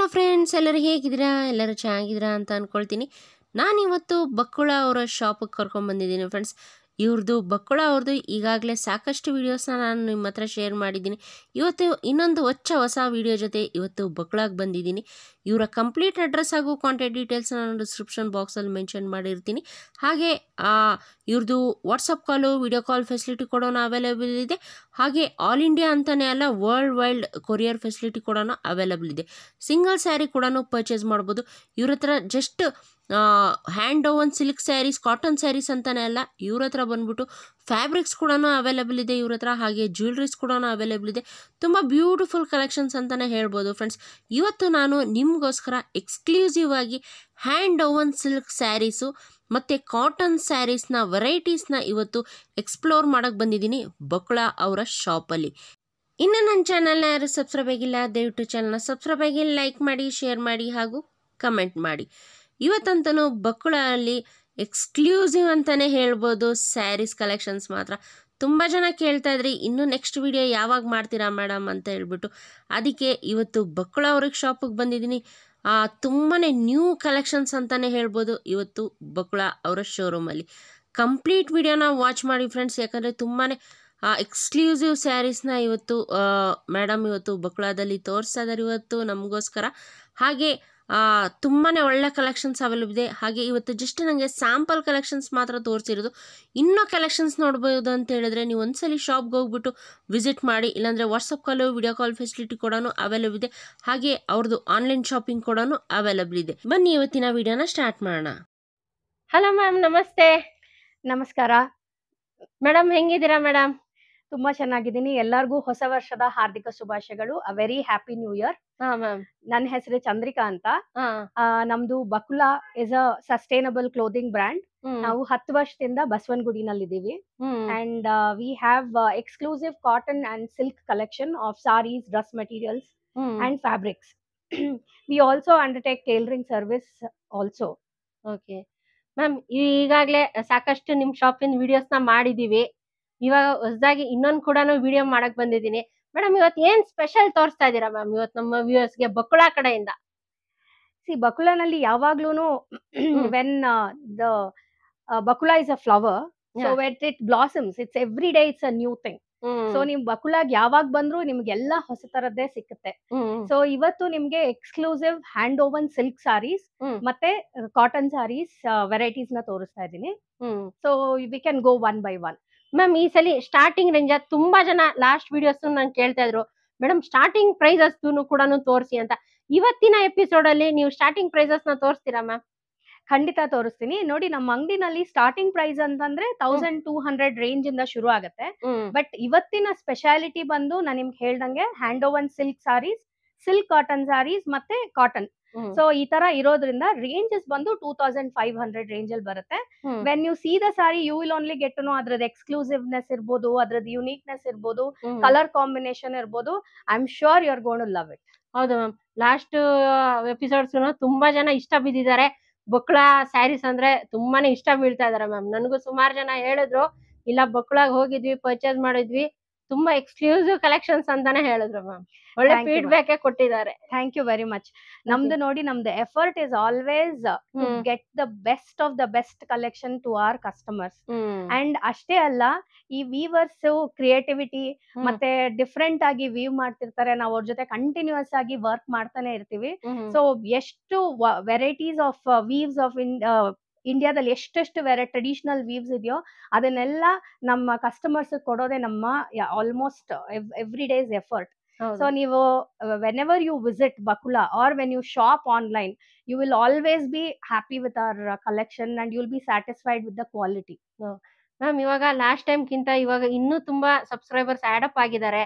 Hello friends, ಎಲ್ಲರೂ ಹೇಗಿದ್ದೀರಾ? ಎಲ್ಲರೂ ಚೆನ್ನಾಗಿದ್ದೀರಾ ಅಂತ ಅಂದ್ಕೊಳ್ತೀನಿ. ನಾನಿವತ್ತು ಬಕ್ಕುಳ ಅವರ ಶಾಪಿಗೆ ಕರ್ಕೊಂಡ್ಬಂದಿದ್ದೀನಿ ಫ್ರೆಂಡ್ಸ್. ಬಕ್ಕುಳ ಅವ್ರದ್ದು ಈಗಾಗಲೇ ಸಾಕಷ್ಟು ವೀಡಿಯೋಸ್ನ ನಾನು ನಿಮ್ಮ ಹತ್ರ ಶೇರ್ ಮಾಡಿದ್ದೀನಿ. ಇವತ್ತು ಇನ್ನೊಂದು ಹೊಸ ವೀಡಿಯೋ ಜೊತೆ ಇವತ್ತು ಬಕ್ಕುಳಾಗಿ ಬಂದಿದ್ದೀನಿ. ಇವರ ಕಂಪ್ಲೀಟ್ ಅಡ್ರೆಸ್ ಹಾಗೂ ಕಾಂಟ್ಯಾಕ್ಟ್ ಡೀಟೇಲ್ಸ್ನ ನಾನು ಡಿಸ್ಕ್ರಿಪ್ಷನ್ ಬಾಕ್ಸಲ್ಲಿ ಮೆನ್ಷನ್ ಮಾಡಿರ್ತೀನಿ. ಹಾಗೆ ಇವ್ರದ್ದು WhatsApp call, video call facility ಕೂಡ ಅವೈಲೇಬಲ್ ಇದೆ. ಹಾಗೆ ಆಲ್ ಇಂಡಿಯಾ ಅಂತಲೇ ಅಲ್ಲ, ವರ್ಲ್ಡ್ ವೈಲ್ಡ್ ಕೊರಿಯರ್ ಫೆಸಿಲಿಟಿ ಕೂಡ ಅವೈಲೇಬಲ್ ಇದೆ. ಸಿಂಗಲ್ ಸ್ಯಾರಿ ಕೂಡ ಪರ್ಚೇಸ್ ಮಾಡ್ಬೋದು. ಇವ್ರ ಹತ್ರ just hand woven silk saris, cotton saris ಅಂತಲೇ ಅಲ್ಲ, ಇವ್ರ ಹತ್ರ ಬಂದ್ಬಿಟ್ಟು ಫ್ಯಾಬ್ರಿಕ್ಸ್ ಕೂಡ ಅವೈಲೇಬಲ್ ಇದೆ ಇವ್ರ ಹತ್ರ. ಹಾಗೆ ಜ್ಯುವೆಲ್ರೀಸ್ ಕೂಡ ಅವೈಲೇಬಲ್ ಇದೆ. ತುಂಬ ಬ್ಯೂಟಿಫುಲ್ ಕಲೆಕ್ಷನ್ಸ್ ಅಂತಲೇ ಹೇಳ್ಬೋದು ಫ್ರೆಂಡ್ಸ್. ಇವತ್ತು ನಾನು ನಿಮಗೋಸ್ಕರ ಎಕ್ಸ್ಕ್ಲೂಸಿವ್ ಆಗಿ ಹ್ಯಾಂಡ್ ಓವನ್ ಸಿಲ್ಕ್ ಸ್ಯಾರೀಸು ಮತ್ತು ಕಾಟನ್ ಸ್ಯಾರೀಸ್ನ ವೆರೈಟೀಸ್ನ ಇವತ್ತು ಎಕ್ಸ್ಪ್ಲೋರ್ ಮಾಡೋಕ್ಕೆ ಬಂದಿದ್ದೀನಿ ಬಕ್ಕುಳ ಅವರ ಶಾಪಲ್ಲಿ. ಇನ್ನು ನನ್ನ ಚಾನಲ್ನ ಯಾರು ಸಬ್ಸ್ಕ್ರೈಬ್ ಆಗಿಲ್ಲ, ದಯವಿಟ್ಟು ಚಾನಲ್ನ ಸಬ್ಸ್ಕ್ರೈಬ್ ಆಗಿ ಲೈಕ್ ಮಾಡಿ, ಶೇರ್ ಮಾಡಿ ಹಾಗೂ ಕಮೆಂಟ್ ಮಾಡಿ. ಇವತ್ತಂತೂ ಬಕ್ಕುಳಲ್ಲಿ ಎಕ್ಸ್ಕ್ಲೂಸಿವ್ ಅಂತಲೇ ಹೇಳ್ಬೋದು ಸ್ಯಾರೀಸ್ ಕಲೆಕ್ಷನ್ಸ್ ಮಾತ್ರ. ತುಂಬ ಜನ ಕೇಳ್ತಾ ಇದ್ರಿ, ಇನ್ನೂ ನೆಕ್ಸ್ಟ್ ವಿಡಿಯೋ ಯಾವಾಗ ಮಾಡ್ತೀರಾ ಮೇಡಮ್ ಅಂತ ಹೇಳ್ಬಿಟ್ಟು. ಅದಕ್ಕೆ ಇವತ್ತು ಬಕ್ಕುಳ ಅವ್ರಿಗೆ ಶಾಪಿಗೆ ಬಂದಿದ್ದೀನಿ. ತುಂಬಾ ನ್ಯೂ ಕಲೆಕ್ಷನ್ಸ್ ಅಂತಲೇ ಹೇಳ್ಬೋದು ಇವತ್ತು ಬಕ್ಕುಳ ಅವರ ಶೋರೂಮಲ್ಲಿ. ಕಂಪ್ಲೀಟ್ ವಿಡಿಯೋನ ವಾಚ್ ಮಾಡಿ ಫ್ರೆಂಡ್ಸ್, ಯಾಕಂದರೆ ತುಂಬಾ ಎಕ್ಸ್ಕ್ಲೂಸಿವ್ ಸ್ಯಾರೀಸ್ನ ಇವತ್ತು ಮೇಡಮ್ ಇವತ್ತು ಬಕ್ಕುಳದಲ್ಲಿ ತೋರಿಸ್ತಾ ಇದ್ದಾರೆ ಇವತ್ತು ನಮಗೋಸ್ಕರ. ಹಾಗೆ ತುಂಬಾ ಒಳ್ಳೆ ಕಲೆಕ್ಷನ್ಸ್ ಅವೈಲೇಬಲ್ ಇದೆ. ಹಾಗೆ ಇವತ್ತು ಜಸ್ಟ್ ನನಗೆ ಸ್ಯಾಂಪಲ್ ಕಲೆಕ್ಷನ್ಸ್ ಮಾತ್ರ ತೋರಿಸಿರೋದು. ಇನ್ನೂ ಕಲೆಕ್ಷನ್ಸ್ ನೋಡ್ಬೋದು ಅಂತ ಹೇಳಿದ್ರೆ ನೀವು ಒಂದ್ಸಲಿ ಶಾಪ್ಗೆ ಹೋಗ್ಬಿಟ್ಟು ವಿಸಿಟ್ ಮಾಡಿ, ಇಲ್ಲಾಂದರೆ WhatsApp call, video call facility ಕೂಡ ಅವೈಲೇಬಲ್ ಇದೆ. ಹಾಗೆ ಅವ್ರದ್ದು ಆನ್ಲೈನ್ ಶಾಪಿಂಗ್ ಕೂಡ ಅವೈಲೇಬಲ್ ಇದೆ. ಬನ್ನಿ ಇವತ್ತಿನ ವಿಡಿಯೋನ ಸ್ಟಾರ್ಟ್ ಮಾಡೋಣ. ಹಲೋ ಮ್ಯಾಮ್, ನಮಸ್ತೆ. ನಮಸ್ಕಾರ ಮೇಡಮ್, ಹೆಂಗಿದ್ದೀರಾ ಮೇಡಮ್? ತುಂಬಾ ಚೆನ್ನಾಗಿದ್ದೀನಿ. ಎಲ್ಲರಿಗೂ ಹೊಸ ವರ್ಷದ ಹಾರ್ದಿಕ ಶುಭಾಶಯಗಳು. A very happy new year. Ma'am. ನನ್ನ ಹೆಸರು ಚಂದ್ರಿಕಾ ಅಂತ. ನಮ್ದು Bakula is a sustainable clothing brand. ನಾವು 10 ವರ್ಷದಿಂದ ಬಸವನಗುಡಿನಲ್ಲಿ ಇದ್ದೀವಿ. And we have exclusive cotton and silk collection of saris, dress materials and fabrics. We also undertake tailoring service also. Okay ma'am, ಈಗಾಗಲೇ ಸಾಕಷ್ಟು ನಿಮ್ಮ ಶಾಪಿನ ವಿಡಿಯೋಸ್ನ ಮಾಡಿದ್ದೀವಿ. ಇವಾಗ ಹೊಸದಾಗಿ ಇನ್ನೊಂದು ಕೂಡ ವಿಡಿಯೋ ಮಾಡಕ್ ಬಂದಿದ್ದೀನಿ ಮೇಡಮ್. ಇವತ್ತು ಏನ್ ಸ್ಪೆಷಲ್ ತೋರಿಸ್ತಾ ಇದ್ದೀರಾ ಮ್ಯಾಮ್ ಇವತ್ತು ನಮ್ಮ ವ್ಯೂವರ್ಸ್ಗೆ ಬಕ್ಕುಳ ಕಡೆಯಿಂದ? ಬಕುಲನಲ್ಲಿ ಯಾವಾಗ್ಲೂನು when the Bakula is a flower, so when it blossoms, it's every day it's a new thing. So ನಿಮ್ ಬಕುಲಾಗ್ ಯಾವಾಗ ಬಂದ್ರು ನಿಮ್ಗೆಲ್ಲ ಹೊಸ ತರದ್ದೇ ಸಿಕ್ಕುತ್ತೆ. ಸೊ ಇವತ್ತು ನಿಮ್ಗೆ exclusive hand woven silk saris ಮತ್ತೆ ಕಾಟನ್ ಸಾರೀಸ್ ವೆರೈಟೀಸ್ ನ ತೋರಿಸ್ತಾ ಇದ್ದೀನಿ. So we can go one by one. Ma'am, ಈ ಸಲ ಸ್ಟಾರ್ಟಿಂಗ್ ರೇಂಜ್ ತುಂಬಾ ಜನ ಲಾಸ್ಟ್ ವಿಡಿಯೋಸ್ ನಂಗೆ ಕೇಳ್ತಾ ಇದ್ರು, ಮೇಡಮ್ ಸ್ಟಾರ್ಟಿಂಗ್ ಪ್ರೈಸಸ್ ಕೂಡ ತೋರಿಸಿ ಅಂತ. ಇವತ್ತಿನ ಎಪಿಸೋಡ್ ಅಲ್ಲಿ ನೀವು ಸ್ಟಾರ್ಟಿಂಗ್ ಪ್ರೈಸಸ್ ನ ತೋರಿಸ್ತೀರಾ ಮ್ಯಾಮ್? ಖಂಡಿತ ತೋರಿಸ್ತೀನಿ. ನೋಡಿ, ನಮ್ಮ ಅಂಗಡಿನಲ್ಲಿ ಸ್ಟಾರ್ಟಿಂಗ್ ಪ್ರೈಸ್ ಅಂತಂದ್ರೆ 1200 ರೇಂಜ್ ಇಂದ ಶುರು ಆಗುತ್ತೆ. ಬಟ್ ಇವತ್ತಿನ ಸ್ಪೆಷಾಲಿಟಿ ಬಂದು ನಾನು ನಿಮ್ಗೆ ಹೇಳ್ದಂಗೆ hand woven silk saris, silk cotton saris ಮತ್ತೆ ಕಾಟನ್. ಸೊ ಈ ತರ ಇರೋದ್ರಿಂದ ರೇಂಜಸ್ ಬಂದು 2500 ರೇಂಜ್ ಅಲ್ಲಿ ಬರುತ್ತೆ. When you see the sari you will only get to know ಅದ್ರದ್ದು ಎಕ್ಸ್ಕ್ಲೂಸಿವ್ನೆಸ್ ಇರ್ಬೋದು, ಅದ್ರದ್ದು ಯುನೀಕ್ನೆಸ್ ಇರ್ಬೋದು, ಕಲರ್ ಕಾಂಬಿನೇಷನ್ ಇರ್ಬೋದು. I am sure you are going to love it. ಹೌದು ಮ್ಯಾಮ್, ಲಾಸ್ಟ್ ಎಪಿಸೋಡ್ಸ್ ತುಂಬಾ ಜನ ಇಷ್ಟ ಬಿದ್ದಿದ್ದಾರೆ. ಬಕ್ಕುಳ ಸ್ಯಾರೀಸ್ ಅಂದ್ರೆ ತುಂಬಾನೇ ಇಷ್ಟ ಬೀಳ್ತಾ ಇದಾರೆ ಮ್ಯಾಮ್. ನನಗೂ ಸುಮಾರು ಜನ ಹೇಳಿದ್ರು, ಇಲ್ಲ ಬಕ್ಕುಳಾಗ ಹೋಗಿದ್ವಿ, ಪರ್ಚೇಸ್ ಮಾಡಿದ್ವಿ, ತುಂಬಾ ಎಕ್ಸ್ಕ್ಲೂಸಿವ್ ಕಲೆಕ್ಷನ್ಸ್ ಅಂತಾನೆ ಹೇಳಿದ್ರು ಮ್ಯಾಮ್. ಒಳ್ಳೆ ಫೀಡ್ಬ್ಯಾಕ್ ಕೊಟ್ಟಿದ್ದಾರೆ. Thank you very much. ನಮ್ದು ನೋಡಿ, ನಮ್ದು effort is always to get the best of the best collection to our customers. And ಅಷ್ಟೇ ಅಲ್ಲ, ಈ ವೀವರ್ಸ್ ಕ್ರಿಯೇಟಿವಿಟಿ ಮತ್ತೆ ಡಿಫ್ರೆಂಟ್ ಆಗಿ ವೀವ್ ಮಾಡ್ತಿರ್ತಾರೆ. ನಾವು ಅವ್ರ ಜೊತೆ ಕಂಟಿನ್ಯೂಸ್ ಆಗಿ ವರ್ಕ್ ಮಾಡ್ತಾನೆ ಇರ್ತೀವಿ. ಸೊ ಎಷ್ಟು ವೆರೈಟೀಸ್ ಆಫ್ ವೀವ್ಸ್ ಆಫ್ ಇಂಡಿಯಾದಲ್ಲಿ ಎಷ್ಟೆಷ್ಟು ಟ್ರೆಡಿಷನಲ್ ವೀವ್ಸ್ ಇದೆಯೋ ಅದನ್ನೆಲ್ಲ ನಮ್ಮ ಕಸ್ಟಮರ್ಸ್ ಕೊಡೋದೇ ನಮ್ಮ almost every days effort. So ನೀವು whenever you visit Bakula or when you shop online, you will always be happy with our collection and you will be satisfied with the quality. Ma'am, ಇವಾಗ last time ಕಿಂತ ಇವಾಗ ಇನ್ನೂ ತುಂಬಾ subscribers add up ಆಗಿದ್ದಾರೆ.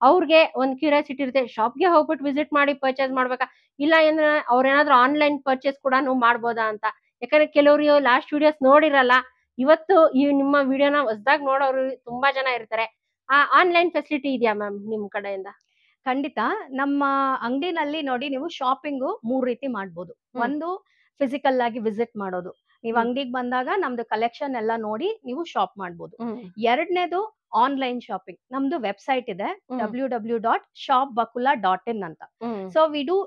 ಅವ್ರಿಗೆ ಒಂದ್ curiosity ಇರುತ್ತೆ, ಶಾಪ್ಗೆ ಹೋಗ್ಬಿಟ್ಟು ವಿಸಿಟ್ ಮಾಡಿ ಪರ್ಚೇಸ್ ಮಾಡ್ಬೇಕಾ, ಇಲ್ಲ ಅಂದ್ರೆ ಅವ್ರೇನಾದ್ರೂ ಆನ್ಲೈನ್ ಪರ್ಚೇಸ್ ಕೂಡ ಮಾಡ್ಬೋದಾ ಅಂತ. ಯಾಕಂದ್ರೆ ಕೆಲವರು ಲಾಸ್ಟ್ ವಿಡಿಯೋಸ್ ನೋಡಿರಲ್ಲ, ಇವತ್ತು ಈ ನಿಮ್ಮ ವಿಡಿಯೋನ ಹೊಸದಾಗಿ ನೋಡೋರು ತುಂಬಾ ಜನ ಇರ್ತಾರೆ. ಆ ಆನ್ಲೈನ್ ಫೆಸಿಲಿಟಿ ಇದೆಯಾ ಮ್ಯಾಮ್ ನಿಮ್ ಕಡೆಯಿಂದ? ಖಂಡಿತ. ನಮ್ಮ ಅಂಗಡಿನಲ್ಲಿ ನೋಡಿ, ನೀವು ಶಾಪಿಂಗು 3 ರೀತಿ ಮಾಡ್ಬೋದು. ಒಂದು ಫಿಸಿಕಲ್ ಆಗಿ ವಿಸಿಟ್ ಮಾಡೋದು. ನೀವು ಅಂಗಡಿಗೆ ಬಂದಾಗ ನಮ್ದು ಕಲೆಕ್ಷನ್ ಎಲ್ಲ ನೋಡಿ ನೀವು ಶಾಪ್ ಮಾಡ್ಬೋದು. ಎರಡನೇದು ಆನ್ಲೈನ್ ಶಾಪಿಂಗ್ ನಮ್ದು ವೆಬ್ಸೈಟ್ ಇದೆ www.shopbakula.in ಅಂತ. So we do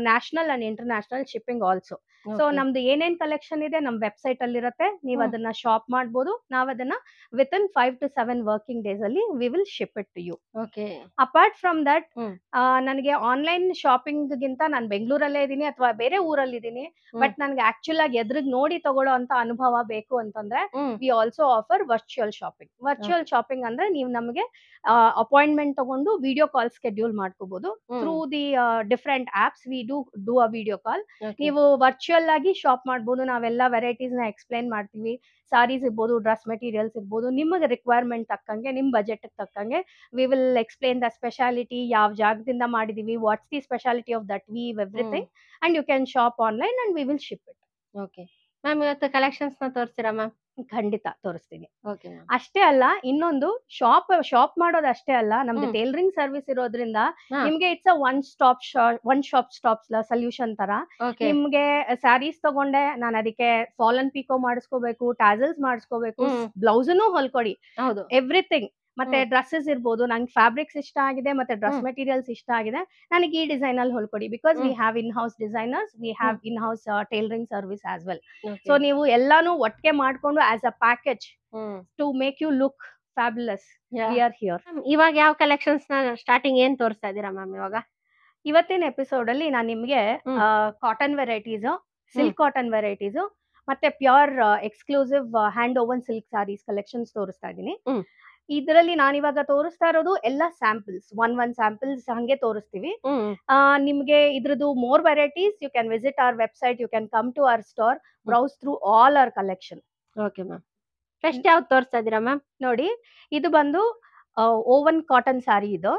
national and international shipping also. So ನಮ್ದು ಏನೇನ್ ಕಲೆಕ್ಷನ್ ಇದೆ ನಮ್ ವೆಬ್ಸೈಟ್ ಅಲ್ಲಿ ಇರುತ್ತೆ, ನೀವು ಅದನ್ನ ಶಾಪ್ ಮಾಡ್ಬೋದು. ನಾವ್ ಅದನ್ನ ವಿತಿನ್ 5 to 7 ವರ್ಕಿಂಗ್ ಡೇಸ್ ಅಲ್ಲಿ we will ship it to you. Apart from that ನನಗೆ ಆನ್ಲೈನ್ ಶಾಪಿಂಗ್ ಗಿಂತ ನಾನು ಬೆಂಗಳೂರಲ್ಲೇ ಇದೀನಿ ಅಥವಾ ಬೇರೆ ಊರಲ್ಲಿ ಇದೀನಿ, ಬಟ್ ನನ್ಗೆ ಆಕ್ಚುಲ್ ಆಗಿ ಎದುರಿಗೆ ನೋಡಿ ತಗೊಳ್ಳೋ ಅಂತ ಅನುಭವ ಬೇಕು ಅಂತಂದ್ರೆ we also offer virtual shopping. Virtual shopping ಅಂದ್ರೆ ನೀವು ನಮಗೆ ಅಪಾಯಿಂಟ್ಮೆಂಟ್ ತಗೊಂಡು ವಿಡಿಯೋ ಕಾಲ್ ಸ್ಕೆಡ್ಯೂಲ್ ಮಾಡ್ಕೋಬಹುದು through the different apps. We do a video call. ನೀವು ವರ್ಚುವಲ್ ಆಗಿ ಶಾಪ್ ಮಾಡ್ಬೋದು. ನಾವೆಲ್ಲ ವೆರೈಟೀಸ್ ನ ಎಕ್ಸ್ಪ್ಲೈನ್ ಮಾಡ್ತೀವಿ. ಸಾರೀಸ್ ಇರ್ಬೋದು, ಡ್ರೆಸ್ ಮೆಟೀರಿಯಲ್ಸ್ ಇರ್ಬೋದು, ನಿಮಗೆ ರಿಕ್ವೈರ್ಮೆಂಟ್ ತಕ್ಕಂಗೆ, ನಿಮ್ ಬಜೆಟ್ ತಕ್ಕಂಗೆ we will explain the speciality, ಯಾವ ಜಾಗದಿಂದ ಮಾಡಿದೀವಿ, what's the speciality of that weave, everything, and you can shop online and we will ship it. Okay ma'am, ಇವತ್ತು ಕಲೆಕ್ಷನ್ಸ್ ನ ತೋರಿಸ್ತೀರಾ ಮ್ಯಾಮ್? ಖಂಡಿತ ತೋರಿಸ್ತೀನಿ. ಓಕೆ ಅಷ್ಟೇ ಅಲ್ಲ, ಇನ್ನೊಂದು ಶಾಪ್ ಮಾಡೋದು ಅಷ್ಟೇ ಅಲ್ಲ, ನಮ್ದು ಟೈಲರಿಂಗ್ ಸರ್ವಿಸ್ ಇರೋದ್ರಿಂದ ನಿಮ್ಗೆ it's a one shop stop solution ತರ. ನಿಮ್ಗೆ ಸ್ಯಾರೀಸ್ ತಗೊಂಡೆ, ನಾನು ಅದಕ್ಕೆ ಫಾಲನ್ ಪಿಕೋ ಮಾಡಿಸ್ಕೋಬೇಕು, ಟ್ಯಾಸಲ್ಸ್ ಮಾಡಿಸ್ಕೋಬೇಕು, ಬ್ಲೌಸ್ನು ಹೊಲ್ಕೊಡಿ, ಎವ್ರಿಥಿಂಗ್. ಮತ್ತೆ ಡ್ರೆಸ್ಸಸ್ ಇರ್ಬೋದು, ನಂಗೆ ಫ್ಯಾಬ್ರಿಕ್ಸ್ ಇಷ್ಟ ಆಗಿದೆ ಮತ್ತೆ ಡ್ರೆಸ್ ಮೆಟೀರಿಯಲ್ಸ್ ಇಷ್ಟ ಆಗಿದೆ, ನನಗೆ ಈ ಡಿಸೈನ್ ಅಲ್ಲಿ ಹೊಲ್ಕೊಡಿ. Because we have in house designers, we have in house tailoring service as well. So ನೀವು ಎಲ್ಲಾನು ಒಟ್ಟಿಗೆ ಮಾಡ್ಕೊಂಡು as a package to make you look fabulous, we are here. ಇವಾಗ ಯಾವ ಕಲೆಕ್ಷನ್ಸ್ ನ ಸ್ಟಾರ್ಟಿಂಗ್ ಏನ್ ತೋರಿಸ್ತಾ ಇದೀರಾ ಮ್ಯಾಮ್ ಇವಾಗ? ಇವತ್ತಿನ ಎಪಿಸೋಡ್ ಅಲ್ಲಿ ನಾನು ನಿಮ್ಗೆ cotton varieties, silk cotton varieties ಮತ್ತೆ pure exclusive hand woven silk saris collections ತೋರಿಸ್ತಾ ಇದ್ದೀನಿ. ಇದರಲ್ಲಿ ನಾನಿವಾಗ ತೋರಿಸ್ತಾ ಇರೋದು ಎಲ್ಲ ಸ್ಯಾಂಪಲ್ಸ್, ಒನ್ ಸ್ಯಾಂಪಲ್ಸ್ ಹಂಗೆ ತೋರಿಸ್ತೀವಿ. ನಿಮ್ಗೆ ಇದ್ರದ್ದು more varieties, you can visit our website, you can come to our store, browse through all our collection. Okay ma'am, first ಯಾವ್ದು ತೋರಿಸ್ತಾ ಇದೀರಾ ಮ್ಯಾಮ್? ನೋಡಿ, ಇದು ಬಂದು ಓವನ್ ಕಾಟನ್ ಸ್ಯಾರಿ. ಇದು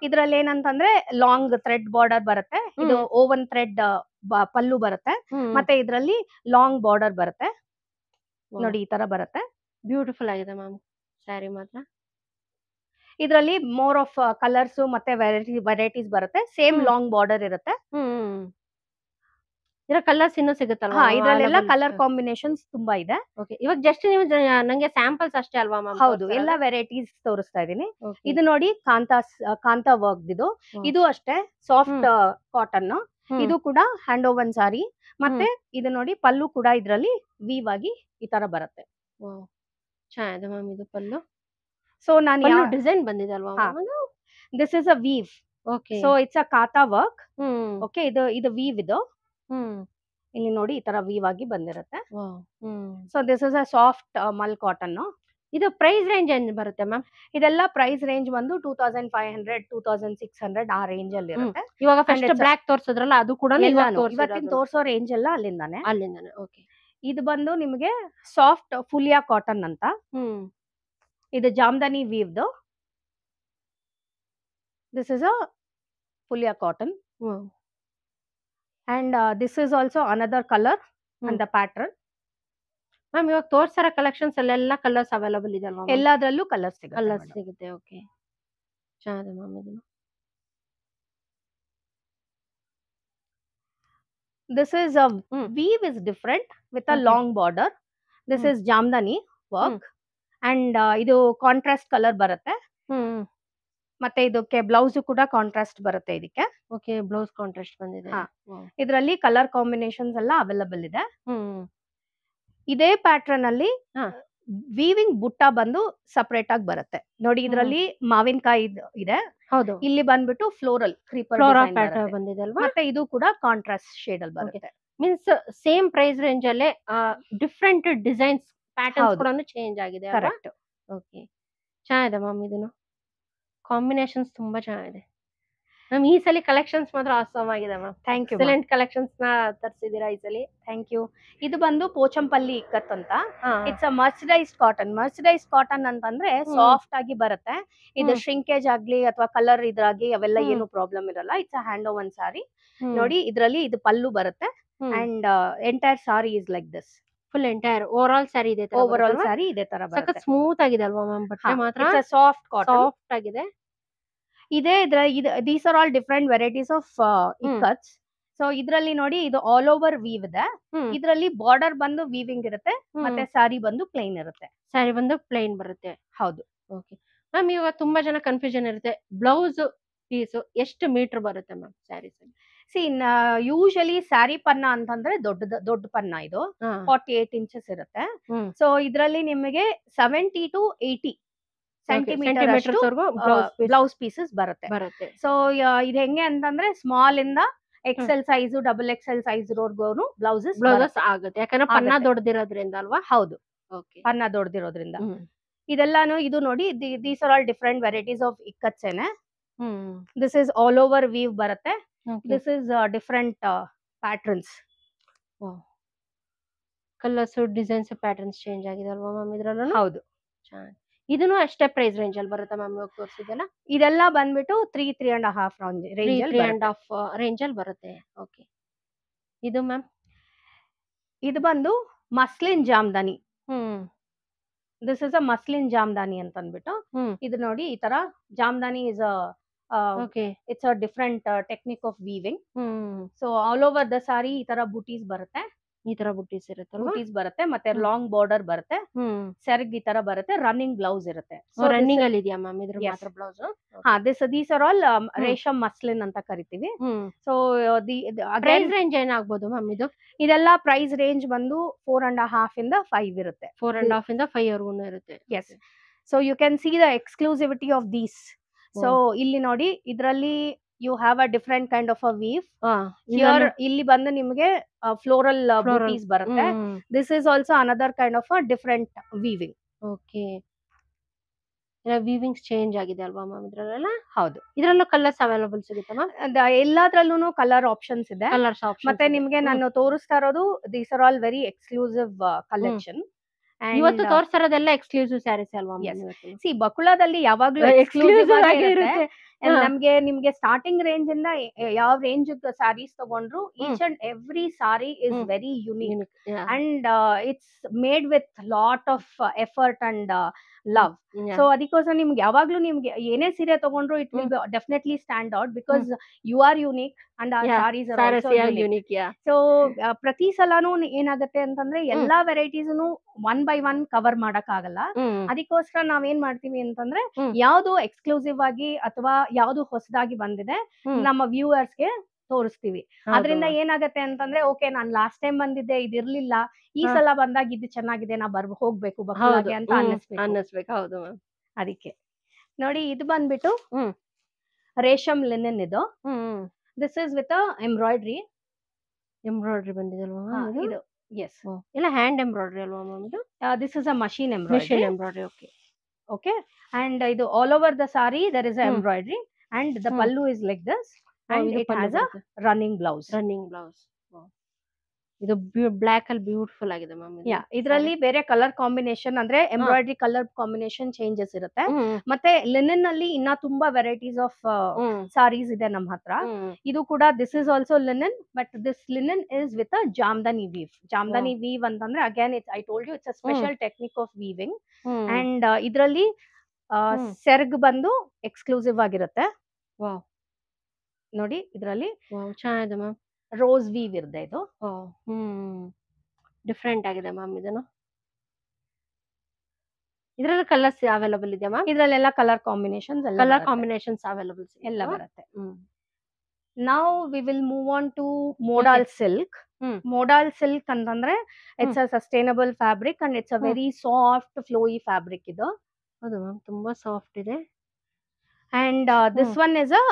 ಇದ್ರಲ್ಲಿ ಏನಂತಂದ್ರೆ ಲಾಂಗ್ ಥ್ರೆಡ್ ಬಾರ್ಡರ್ ಬರುತ್ತೆ. ಇದು ಓವನ್ ಥ್ರೆಡ್ ಪಲ್ಲು ಬರುತ್ತೆ, ಮತ್ತೆ ಇದ್ರಲ್ಲಿ ಲಾಂಗ್ ಬಾರ್ಡರ್ ಬರುತ್ತೆ. ನೋಡಿ, ಈ ತರ ಬರುತ್ತೆ. ಬ್ಯೂಟಿಫುಲ್ ಆಗಿದೆ ಮ್ಯಾಮ್ ಸ್ಯಾರಿ ಮಾತ್ರ. ಇದರಲ್ಲಿ ಮೋರ್ ಆಫ್ ಕಲರ್ಸ್ ಮತ್ತೆ ವೆರೈಟೀಸ್ ಬರುತ್ತೆ. ಸೇಮ್ ಲಾಂಗ್ ಬಾರ್ಡರ್ ಇರುತ್ತೆ. ಇದರ ಕಲರ್ಸ್ ಇನ್ನೂ ಸಿಗುತ್ತಲ್ವಾ? ಇದರಲ್ಲೆಲ್ಲ ಕಲರ್ ಕಾಂಬಿನೇಷನ್ಸ್ ತುಂಬಾ ಇದೆ. ಓಕೆ, ಇವಾಗ ಜಸ್ಟ್ ನೀವು ನಂಗೆ ಸ್ಯಾಂಪಲ್ಸ್ ಅಷ್ಟೇ ಅಲ್ವಾ ಮ್ಯಾಮ್? ಹೌದು, ಎಲ್ಲ ವೆರೈಟೀಸ್ ತೋರಿಸ್ತಾ ಇದೀನಿ. ಇದು ನೋಡಿ, ಕಾಂತಾ ವರ್ಕ್ ಇದು ಅಷ್ಟೇ ಸಾಫ್ಟ್ ಕಾಟನ್. ಇದು ಕೂಡ ಹ್ಯಾಂಡ್ ಓವನ್ ಸಾರಿ. ಮತ್ತೆ ಇದು ನೋಡಿ, ಪಲ್ಲು ಕೂಡ ಇದ್ರಲ್ಲಿ ವೀವ್ ಆಗಿ ಈ ತರ ಬರುತ್ತೆ. ಚೆನ್ನಾಗಿದೆ ಮ್ಯಾಮ್ ಇದು ಪಲ್ಲು. ಸೊ ನಾನು ಡಿಸೈನ್ ಬಂದಿದೆ ಅಲ್ವಾ? This is a weave. Okay, so it's a kantha work. Okay, ಇದು ವೀವ್. ಇದು ಇಲ್ಲಿ ನೋಡಿ, ಈ ತರ ವೀವ್ ಆಗಿ ಬಂದಿರುತ್ತೆ. So this is a soft mul cotton. ಇದು ಪ್ರೈಸ್ ರೇಂಜ್ ಏನ್ ಬರುತ್ತೆ ಮ್ಯಾಮ್? ಇದೆಲ್ಲ ಪ್ರೈಸ್ ರೇಂಜ್ ಬಂದು 2500, 2600 ಆ ರೇಂಜ್ ಅಲ್ಲಿ ಇರುತ್ತೆ. ಇವಾಗ ಫಸ್ಟ್ ಬ್ಲಾಕ್ ತೋರಿಸಿದ್ರಲ್ಲ, ಅದು ಕೂಡ ಇವತ್ತಿನ ತೋರಿಸೋ ರೇಂಜ್ ಎಲ್ಲ ಅಲ್ಲಿಂದಾನೆ. ಓಕೆ, ಇದು ಬಂದು ನಿಮಗೆ ಸಾಫ್ಟ್ ಫುಲಿಯಾ ಕಾಟನ್ ಅಂತ. ಇದು ಜಾಮ್ದಾನಿ ವೀವ್ದು. This is a Phulia cotton. And this is also another colour and the pattern. Ma'am, ಇವಾಗ ತೋರ್ಸರ ಕಲೆಕ್ಷನ್ಸ್ ಅಲ್ಲೆಲ್ಲ ಕಲರ್ಸ್ ಅವೈಲಬಲ್ ಇದೆ ಅಲ್ವಾ? ಎಲ್ಲದರಲ್ಲೂ ಕಲರ್ಸ್ ಸಿಗುತ್ತೆ. ಓಕೆ, ಚೆನ್ನಾಗಿದೆ ಮ್ಯಾಮ್ ಇದು. This is a weave is different with a long border. This is Jamdani work and ಇದು ಕಾಂಟ್ರಾಸ್ಟ್ ಕಲರ್ ಬರುತ್ತೆ. ಮತ್ತೆ ಇದಕ್ಕೆ ಬ್ಲೌಸ್ ಕೂಡ ಕಾಂಟ್ರಾಸ್ಟ್ ಬರುತ್ತೆ ಇದಕ್ಕೆ. ಓಕೆ, ಬ್ಲೌಸ್ ಕಾಂಟ್ರಾಸ್ಟ್ ಬಂದಿದೆ. ಇದರಲ್ಲಿ ಕಲರ್ ಕಾಂಬಿನೇಷನ್ಸ್ ಎಲ್ಲ ಅವೈಲಬಲ್ ಇದೆ. ಇದೇ ಪ್ಯಾಟರ್ನ್ ಅಲ್ಲಿ ವೀವಿಂಗ್ ಬುಟ್ಟ ಬಂದು ಸಪರೇಟ್ ಆಗಿ ಬರುತ್ತೆ. ನೋಡಿ, ಇದರಲ್ಲಿ ಮಾವಿನಕಾಯಿ ಇದೆ. ಹೌದು, ಇಲ್ಲಿ ಬಂದ್ಬಿಟ್ಟು ಫ್ಲೋರಲ್ ಕ್ರೀಪರ್ ಪ್ಯಾಟರ್ನ್ ಬಂದಿದೆ ಅಲ್ವಾ? ಮತ್ತೆ ಇದು ಕೂಡ ಕಾಂಟ್ರಾಸ್ಟ್ ಶೇಡ್ ಅಲ್ಲಿ ಬರುತ್ತೆ. ಮೀನ್ಸ್ ಸೇಮ್ ಪ್ರೈಸ್ ರೇಂಜ್ ಅಲ್ಲೇ ಡಿಫ್ರೆಂಟ್ ಡಿಸೈನ್ಸ್ ಪ್ಯಾಟರ್ನ್ಸ್ ಕೂಡ ಚೇಂಜ್ ಆಗಿದೆ. ಕರೆಕ್ಟ್. ಓಕೆ, ಚೆನ್ನಾಗಿದೆ ಮ್ಯಾಮ್. ಇದನ್ನು ಕಾಂಬಿನೇಷನ್ಸ್ ತುಂಬಾ ಚೆನ್ನಾಗಿದೆ ಮ್ಯಾಮ್. ಈ ಸಲ ಕಲೆಕ್ಷನ್ಸ್ ಮಾತ್ರ ಆಸಮ್ ಆಗಿದೆ ma'am. Thank you. Excellent collections ನ ತರಿಸಿದೀರಾ ಈ ಸಲ. Thank you. ಇದು ಬಂದು ಪೋಚಂಪಲ್ಲಿ ಇಕ್ಕತ್ ಅಂತ. It's a mercerised cotton. Mercerised cotton ಅಂತಂದ್ರೆ ಸಾಫ್ಟ್ ಆಗಿ ಬರುತ್ತೆ. ಇದು ಶ್ರಿಂಕೇಜ್ ಆಗ್ಲಿ ಅಥವಾ ಕಲರ್ ಇದ್ರಾಗಿ ಅವೆಲ್ಲ ಏನು ಪ್ರಾಬ್ಲಮ್ ಇರಲ್ಲ. It's a hand woven sari. ನೋಡಿ, ಇದರಲ್ಲಿ ಇದು ಪಲ್ಲು ಬರುತ್ತೆ and entire sari is like this. Full entire over all sari ಇದೆ. ಓವರ್ ಆಲ್ ಸಾರಿ ಇದೇ ತರ ಬರುತ್ತೆ. ಸ್ಮೂತ್ ಆಗಿದೆ ಅಲ್ವಾ ಮ್ಯಾಮ್? ಬಟ್ಟೆ ಮಾತ್ರ ಸಾಫ್ಟ್ ಕಾಟನ್, ಸಾಫ್ಟ್ ಆಗಿದೆ. These are all different varieties of ikats. So ಇದ್ರಲ್ಲಿ ನೋಡಿ, ಇದು ಆಲ್ ಓವರ್ ವೀವ್ ಇದೆ. ಇದ್ರಲ್ಲಿ ಬಾರ್ಡರ್ ಬಂದು ವೀವಿಂಗ್ ಇರುತ್ತೆ, ಮತ್ತೆ ಸಾರಿ ಬಂದು ಪ್ಲೈನ್ ಇರುತ್ತೆ. ಸಾರಿ ಬಂದು ಪ್ಲೈನ್ ಬರುತ್ತೆ. ಹೌದು. ಓಕೆ, ಮ್ಯಾಮ್ ಇವಾಗ ತುಂಬಾ ಜನ ಕನ್ಫ್ಯೂಷನ್ ಇರುತ್ತೆ, ಬ್ಲೌಸ್ ಪೀಸ್ ಎಷ್ಟು ಮೀಟರ್ ಬರುತ್ತೆ ಮ್ಯಾಮ್ ಸ್ಯಾರೀಸ್ ಅಲ್ಲಿ? ಸಿ ಯೂಶಲಿ ಸ್ಯಾರಿ ಪನ್ನ ಅಂತಂದ್ರೆ ದೊಡ್ಡ ಪನ್ನ ಇದು 48 ಇಂಚಸ್ ಇರುತ್ತೆ. ಸೊ ಇದರಲ್ಲಿ ನಿಮಗೆ 70 to 80 ಸೆಂಟಿಮೀಟರ್ ಅಷ್ಟು ಬ್ಲೌಸ್ ಪೀಸಸ್ ಬರುತ್ತೆ. ಸೊ ಇದು ಹೆಂಗೆ ಅಂತಂದ್ರೆ ಸ್ಮಾಲ್ ಇಂದ XL size, double XL size ಇರೋರ್ಗು ಬ್ಲೌಸಸ್ ಆಗುತ್ತೆ, ಯಾಕಂದ್ರೆ ಪನ್ನ ದೊಡ್ಡದಿರೋದ್ರಿಂದ ಅಲ್ವಾ? ಹೌದು, ಪನ್ನ ದೊಡ್ಡದಿರೋದ್ರಿಂದ. ಇದೆಲ್ಲಾನು ಇದು ನೋಡಿ, these are all different varieties of ಇಕ್ಕತ್ಸೇನೆ. This is all over weave ಬರುತ್ತೆ. This is different patterns. Colours, designs, patterns change ಆಗಿದೆ ಅಲ್ವಾ ಮ್ಯಾಮ್ ಇದ್ರಲ್ಲೂ? ಹೌದು. ಇದನ್ನು ಅಷ್ಟೇ ಪ್ರೈಸ್ ರೇಂಜ್ ಅಲ್ಲಿ ಬರುತ್ತೆ ಮ್ಯಾಮ್ ಇವಾಗ ತೋರಿಸಿದೆಲ್ಲ? ಇದೆಲ್ಲ ಬಂದ್ಬಿಟ್ಟು 3.5 ರೇಂಜ್ ಅಲ್ಲಿ ಬರುತ್ತೆ. ಓಕೆ. ಇದು ಮ್ಯಾಮ್? ಇದು ಬಂದು muslin jamdani. This is a muslin jamdani ಅಂತ ಅಂದ್ಬಿಟ್ಟು. ಇದು ನೋಡಿ, ಈ ತರ jamdani is it's a different technique of weaving. So all over the sari ಈ ತರ ಬುಟೀಸ್ ಬರುತ್ತೆ. ಈ ತರ ಬುಟೀಸ್ ಬರುತ್ತೆ, ಮತ್ತೆ ಲಾಂಗ್ ಬಾರ್ಡರ್ ಬರುತ್ತೆ, ಸೆರ್ಗ್ ಈ ತರ ಬರುತ್ತೆ, ರನ್ನಿಂಗ್ ಬ್ಲೌಸ್ ಇರುತ್ತೆ. ರನ್ನಿಂಗ್ ಅಲ್ಲಿ ಇದೆಯಾ ಮ್ಯಾಮ್ ಇದ್ರ ಮಾತ್ರ blouse? These are all Resham muslin ಅಂತ ಕರಿತೀವಿ. ಸೊ ಪ್ರೈಸ್ ರೇಂಜ್ ಏನಾಗ್ಬೋದು ಮ್ಯಾಮ್ ಇದು? ಇದೆಲ್ಲ ಪ್ರೈಸ್ ರೇಂಜ್ ಬಂದು 4.5 ಇಂದ 5 ಇರುತ್ತೆ. 4.5 ಇಂದ 5 ವರೆಗೂ ಇರುತ್ತೆ. Yes. So you can see the exclusivity of these. So ಇಲ್ಲಿ ನೋಡಿ, ಇದರಲ್ಲಿ you have a different kind of a weave. ಇಲ್ಲಿ ಬಂದು ನಿಮಗೆ ಫ್ಲೋರಲ್ ಬೂಟೀಸ್ ಬರುತ್ತೆ. This is also another kind of a different weaving. Okay. Weavings change ಆಗಿದೆ ಅಲ್ವಾ ma'am ಇದ್ರಲ್ಲೆಲ್ಲ? ಹೌದು. ಇದ್ರಲ್ಲೂ ಕಲರ್ಸ್ ಅವೈಲಬಲ್ ಸಿಗುತ್ತೆ ಮ್ಯಾಮ್? ಎಲ್ಲಾದ್ರಲ್ಲೂ ಕಲರ್ ಆಪ್ಷನ್ಸ್ ಇದೆ. ಮತ್ತೆ ನಿಮ್ಗೆ ನಾನು ತೋರಿಸ್ತಾ ಇರೋದು these are all very exclusive collection. ಇವತ್ತು ತೋರಿಸ್ತಿರೋದೆಲ್ಲ ಎಕ್ಸ್ಕ್ಲೂಸಿವ್ ಸ್ಯಾರೀಸ್ ಅಲ್ವಾ? ಸಿ ಬಕುಳಾದಲ್ಲಿ ಯಾವಾಗ್ಲೂ ಎಕ್ಸ್ಕ್ಲೂಸಿವ್ ಆಗಿರುತ್ತೆ. ನಿಮ್ಗೆ ಸ್ಟಾರ್ಟಿಂಗ್ ರೇಂಜ್ ಇಂದ ಯಾವ ರೇಂಜ್ ಸ್ಯಾರೀಸ್ ತಗೊಂಡ್ರು, each and every sari is very unique and it's made with lot of effort and love. So ಅದಕ್ಕೋಸ್ಕರ ನಿಮ್ಗೆ ಯಾವಾಗ್ಲೂ ನಿಮ್ಗೆ ಏನೇ ಸೀರೆ ತಗೊಂಡ್ರು it will definitely stand out because you are unique and our saris are also unique. So ಪ್ರತಿ ಸಲಾನು ಏನಾಗುತ್ತೆ ಅಂತಂದ್ರೆ ಎಲ್ಲಾ ವೆರೈಟೀಸ್ನು 1 by 1 ಕವರ್ ಮಾಡಕ್ ಆಗಲ್ಲ. ಅದಕ್ಕೋಸ್ಕರ ನಾವೇನ್ ಮಾಡ್ತೀವಿ ಅಂತಂದ್ರೆ, ಯಾವ್ದು ಎಕ್ಸ್ಕ್ಲೂಸಿವ್ ಆಗಿ ಅಥವಾ ಯಾವ್ದು ಹೊಸದಾಗಿ ಬಂದಿದೆ ನಮ್ಮ ವ್ಯೂವರ್ಸ್ಗೆ ತೋರಿಸ್ತೀವಿ. ಅದರಿಂದ ಏನಾಗತ್ತೆ ಅಂತಂದ್ರೆ, ಓಕೆ ನಾನ್ ಲಾಸ್ಟ್ ಟೈಮ್ ಬಂದಿದ್ದೆ ಇದಿರ್ಲಿಲ್ಲ, ಈ ಸಲ ಬಂದಾಗ ಇದು ಚೆನ್ನಾಗಿದೆ, ನಾ ಹೋಗ್ಬೇಕು ಬಕುಳಾಗೆ ಅಂತ ಅನ್ನಿಸ್ಬೇಕು. ಹೌದು. ಅದಕ್ಕೆ ನೋಡಿ, ಇದು ಬಂದ್ಬಿಟ್ಟು ರೇಷಮ್ ಲಿನೆನ್. ಇದು ದಿಸ್ ಇಸ್ ವಿತ್ ಎಂಬ್ರಾಯ್ಡ್ರಿ ಬಂದಿದೆ ಅಲ್ವಾ ಇದು? ಎಸ್. ಇಲ್ಲ ಹ್ಯಾಂಡ್ ಎಂಬ್ರಾಯ್ಡ್ರಿ ಅಲ್ವಾ ಮ್ಯಾಮ್ ಇದು? This is a machine embroidery. Okay. And ಇದು all over the sari there is a embroidery and the pallu is like this and it has a running blouse. ಇದು black ಅಲ್ಲಿ beautiful ಆಗಿದೆ ma'am. ಇದರಲ್ಲಿ ಬೇರೆ colour combination ಅಂದ್ರೆ embroidery colour combination changes ಇರುತ್ತೆ. ಮತ್ತೆ linen ಅಲ್ಲಿ ಇನ್ನ ತುಂಬಾ ವೆರೈಟೀಸ್ ಆಫ್ ಸಾರೀಸ್ ಇದೆ ನಮ್ಮ ಹತ್ರ. ಇದು ಕೂಡ this is also linen, but this linen is with a jamdani weave. Jamdani weave ಅಂತಂದ್ರೆ again I told you it's a special technique of weaving. And ಇದರಲ್ಲಿ ಸೆರ್ಗ್ ಬಂದು ಎಕ್ಸ್ಕ್ಲೂಸಿವ್ ಆಗಿರುತ್ತೆ. ನೋಡಿ ಇದರಲ್ಲಿ ಚೆನ್ನಾಗಿದೆ ಮ್ಯಾಮ್. ರೋಸ್ ವೀವ್ ಇರುತ್ತೆ ಇದು. ಡಿಫ್ರೆಂಟ್ ಆಗಿದೆ ಮ್ಯಾಮ್. ಇದನ್ನು ಇದರಲ್ಲಿ ಕಲರ್ಸ್ ಅವೈಲಬಲ್ ಇದೆ ಮ್ಯಾಮ್? ಇದರಲ್ಲೆಲ್ಲ ಕಲರ್ ಕಾಂಬಿನೇಷನ್ಸ್ ಅವೈಲಬಲ್ ಎಲ್ಲ ಬರುತ್ತೆ. Now we will move on to modal silk. Modal silk ಅಂತಂದ್ರೆ it's a sustainable fabric and it's a very soft flowy fabric. ಇದು ಹೌದು ಮ್ಯಾಮ್, ತುಂಬಾ ಸಾಫ್ಟ್ ಇದೆ. And this one is a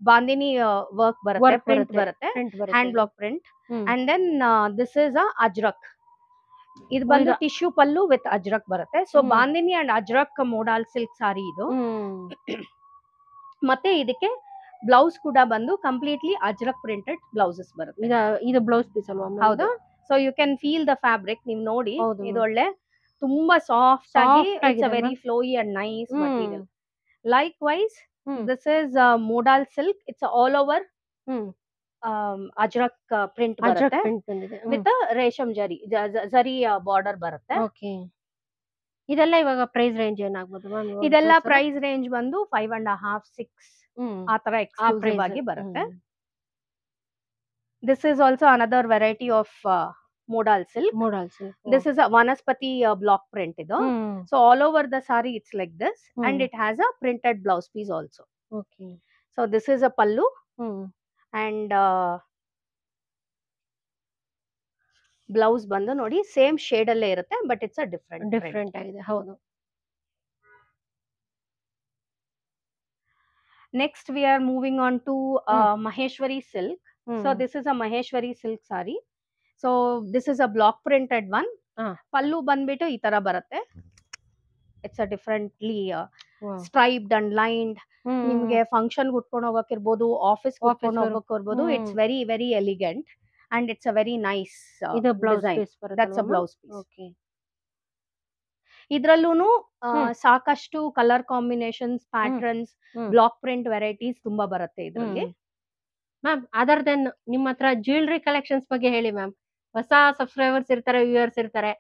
bandhani work ಬರುತ್ತೆ, print ಬರುತ್ತೆ, hand block print. And then this is a ajrakh. ಇದು ಬಂದು tissue pallu with ajrakh ಬರುತ್ತೆ. So bandhani and Ajrakh ಮೋಡಾಲ್ silk ಸಾರಿ ಇದು. ಮತ್ತೆ ಇದಕ್ಕೆ ಬ್ಲೌಸ್ ಕೂಡ ಬಂದು ಕಂಪ್ಲೀಟ್ಲಿ ಅಜ್ರಕ್ ಪ್ರಿಂಟೆಡ್ ಬ್ಲೌಸಸ್ ಬರುತ್ತೆ. ಇದು ಬ್ಲೌಸ್ ಪೀಸ್ ಅಲ್ವಾ? ಹೌದು. So you can feel the fabric. ನೀವು ನೋಡಿ, ಇದು ಒಳ್ಳೆ ತುಂಬಾ ಸಾಫ್ಟ್ ಆಗಿ, it's a very flowy and nice material. Likewise this is modal silk. It's all over ajrakh print ಬರುತ್ತೆ ವಿತ್ ರೇಷಮ್ ಜರಿ ಬಾರ್ಡರ್ ಬರುತ್ತೆ. ಇದೆಲ್ಲ ಇವಾಗ ಪ್ರೈಸ್ ರೇಂಜ್ ಏನಾಗ್ಬೋದು ಮ್ಯಾಮ್? ಇದೆಲ್ಲ ಪ್ರೈಸ್ ರೇಂಜ್ ಬಂದು 5.5, 6 ಆ ತರ ಎಕ್ಸ್ಕ್ಲೂಸಿವ್ ಆಗಿ ಬರುತ್ತೆ. This is also another variety of modal silk. Modal silk. This is a Vanaspati block print idu. So all over the saree it's like this, and it has a printed blouse piece also. Okay. So this is a pallu, and blouse ಬಂದು ನೋಡಿ same shade ಅಲ್ಲೇ ಇರುತ್ತೆ, but it's a different ಆಗಿದೆ. ಹೌದು. Next we are moving on to Maheshwari silk. So this is a Maheshwari silk saree. So this is a block printed one. ಪಲ್ಲು ಬಂದ್ಬಿಟ್ಟು ಈ ತರ ಬರುತ್ತೆ. It's a differently striped and lined. ನಿಮ್ಗೆ function ಉಟ್ಕೊಂಡು ಹೋಗಕ್ಕಿರ್ಬೋದು, office ಉಟ್ಕೊಂಡು ಹೋಗಕ್ಕಿರ್ಬೋದು. It's very very elegant and it's a very nice design. That's a blouse piece. Okay. ಇದ್ರಲ್ಲೂನು ಸಾಕಷ್ಟು colour combinations, patterns, block print varieties ತುಂಬಾ ಬರುತ್ತೆ ಇದ್ರಲ್ಲಿ. ಮ್ಯಾಮ್ ಅದರ್ ದೆನ್ ನಿಮ್ಮ ಹತ್ರ ಜ್ಯುವೆಲ್ರಿ ಕಲೆಕ್ಷನ್ಸ್ ಬಗ್ಗೆ ಹೇಳಿ ಮ್ಯಾಮ್. ಹೊಸ ಸಬ್ಸ್ಕ್ರೈಬರ್ಸ್ ಇರ್ತಾರೆ, ವ್ಯೂವರ್ಸ್ ಇರ್ತಾರೆ,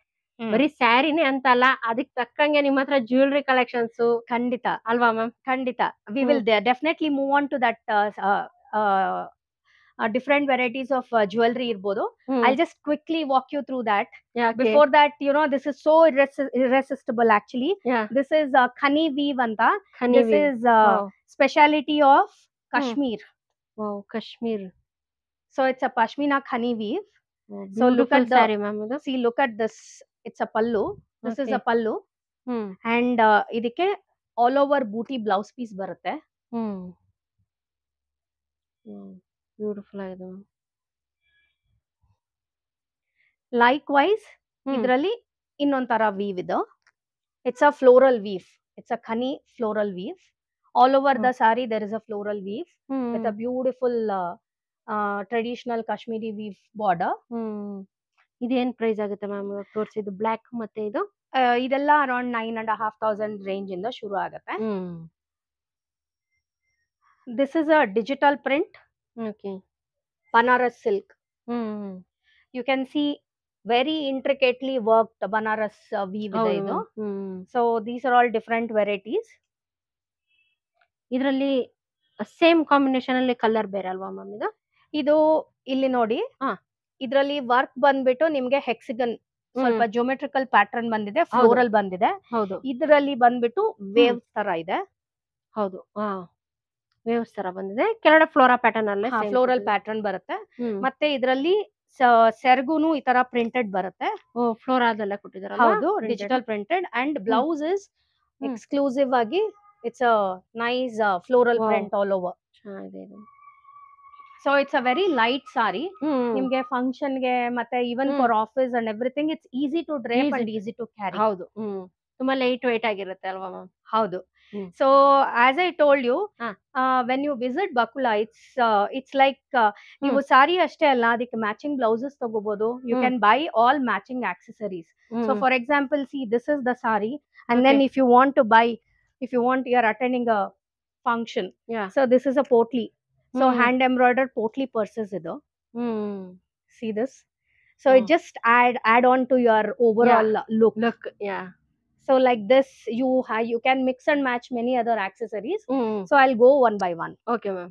ಬರೀ ಸ್ಯಾರಿನೇ ಅಂತ ಅಲ್ಲ, ಅದಕ್ಕೆ ತಕ್ಕಂಗೆ ನಿಮ್ಮ ಹತ್ರ ಜ್ಯುವೆಲ್ರಿ ಕಲೆಕ್ಷನ್ಸ್ ಖಂಡಿತ ಅಲ್ವಾ ಮ್ಯಾಮ್? ಖಂಡಿತ. We will definitely move on to that different varieties of jewelry irbodu. I'll just quickly walk you through that. Okay. Before that, this is so irresistible actually. This is khani weave anta. This is speciality of Kashmir. Wow, Kashmir. So it's a pashmina khani weave. So look at the saree ma'am. See, look at this. It's a pallu. This is a pallu. And idikke all over booty blouse piece barutte. Beautiful ಆಗಿದೆ. Likewise ಇದರಲ್ಲಿ ಇನ್ನೊಂಥರ weave ಇದು. It's a floral weave. It's a kani floral weave. All over the sari there is a floral weave with a beautiful traditional Kashmiri weave border. ಇದೇನ್ price ಆಗುತ್ತೆ ma'am ತೋರಿಸಿದ್ದು? Black ಮತ್ತೆ ಇದು ಇದೆಲ್ಲ ಅರೌಂಡ್ 9,500 ರೇಂಜ್ ಇಂದ ಶುರು ಆಗುತ್ತೆ. This is a digital print. Okay. Banaras silk. You can see very intricately worked Banaras weave ಇದೆ ಇದು. So these are all different varieties. ಇದರಲ್ಲಿ ಸೇಮ್ ಕಾಂಬಿನೇಷನ್ ಅಲ್ಲಿ ಕಲರ್ ಬೇರೆ ಅಲ್ವಾ ಮ್ಯಾಮ್? ಇದು ಇಲ್ಲಿ ನೋಡಿ, ಇದರಲ್ಲಿ ವರ್ಕ್ ಬಂದ್ಬಿಟ್ಟು ನಿಮ್ಗೆ ಹೆಕ್ಸಿಗನ್ ಸ್ವಲ್ಪ ಜಿಯೋಮೆಟ್ರಿಕಲ್ ಪ್ಯಾಟರ್ನ್ ಬಂದಿದೆ, ಫ್ಲೋರಲ್ ಬಂದಿದೆ. ಹೌದು. ಇದರಲ್ಲಿ ಬಂದ್ಬಿಟ್ಟು ವೇವ್ಸ್ ತರ ಇದೆ. ಹೌದು, ವೇವ್ಸ್ ತರ ಬಂದಿದೆ. ಕೆಳಗಡೆ ಫ್ಲೋರಾ ಪ್ಯಾಟರ್ನ್ ಅಲ್ಲೇ ಫ್ಲೋರಲ್ ಪ್ಯಾಟರ್ನ್ ಬರುತ್ತೆ. ಮತ್ತೆ ಇದರಲ್ಲಿ ಸೆರಗುನು ಈ ತರ ಪ್ರಿಂಟೆಡ್ ಬರುತ್ತೆ. ಫ್ಲೋರಾದಲ್ಲೇ ಕೊಟ್ಟಿದ್ದಾರೆ. ಹೌದು, digital printed. And blouse is exclusive ಆಗಿ it's a nice floral print all over. So it's a very light sari. ನಿಮ್ಗೆ ಫಂಕ್ಷನ್ ಗೆ ಮತ್ತೆ even for office and everything it's easy to drape and easy to carry. ಹೌದು, ತುಂಬಾ light weight ಆಗಿರುತ್ತೆ ಅಲ್ವಾ ma'am? ಹೌದು. So as I told you, when you visit Bakula, it's like ನೀವು ಸಾರಿ ಅಷ್ಟೇ ಅಲ್ಲ, ಅದಕ್ಕೆ ಮ್ಯಾಚಿಂಗ್ ಬ್ಲೌಸಸ್ ತಗೋಬಹುದು. You can buy all matching accessories. So for example, see, this is the sari, and then if you want to buy, you are attending a function, so this is a potli. So hand embroidered potli purses idu. See this? So it just add on to your overall look. So like this, you can mix and match many other accessories. So I'll go one by one. Okay ma'am.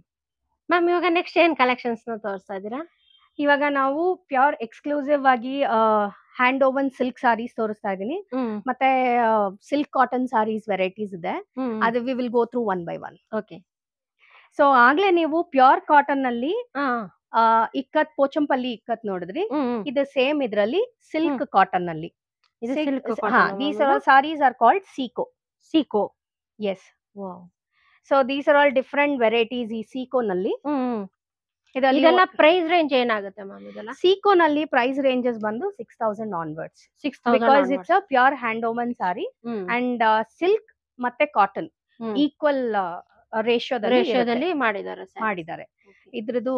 Ma'am, ಇವಾಗ next ಏನ್ collections ನ ತೋರಿಸ್ತಾ ಇದ್ದೀರಾ? ಇವಾಗ ನಾವು pure exclusive ಆಗಿ hand woven silk saris ತೋರಿಸ್ತಾ ಇದೀನಿ. ಮತ್ತೆ ಸಿಲ್ಕ್ ಕಾಟನ್ ಸಾರೀಸ್ ವೆರೈಟೀಸ್ ಇದೆ. ಅದು we will go through one by one. Okay. So ಆಗ್ಲೇ ನೀವು ಪ್ಯೂರ್ ಕಾಟನ್ ನಲ್ಲಿ ಇಕ್ಕತ್ ಪೋಚಂಪಲ್ಲಿ ಇಕ್ಕತ್ ನೋಡಿದ್ರಿ. ಇದು ಸೇಮ್ ಇದ್ರಲ್ಲಿ ಸಿಲ್ಕ್ ಕಾಟನ್ ನಲ್ಲಿ. These sarees are called Seiko. Seiko. Yes. Wow. So these are all different varieties ಈ Seiko ನಲ್ಲಿ. ಇದೆಲ್ಲ ಪ್ರೈಸ್ ರೇಂಜ್ ಏನಾಗುತ್ತೆ ಮ್ಯಾಮ್? ಇದೆಲ್ಲ Seiko ನಲ್ಲಿ ಪ್ರೈಸ್ ರೇಂಜಸ್ ಬಂದು 6,000 onwards. 6,000 because it's a pure hand woven saree and silk ಮತ್ತೆ cotton equal ರೇಷಿಯೋದಲ್ಲಿ ಮಾಡಿದ್ದಾರೆ. ಇದ್ರದ್ದು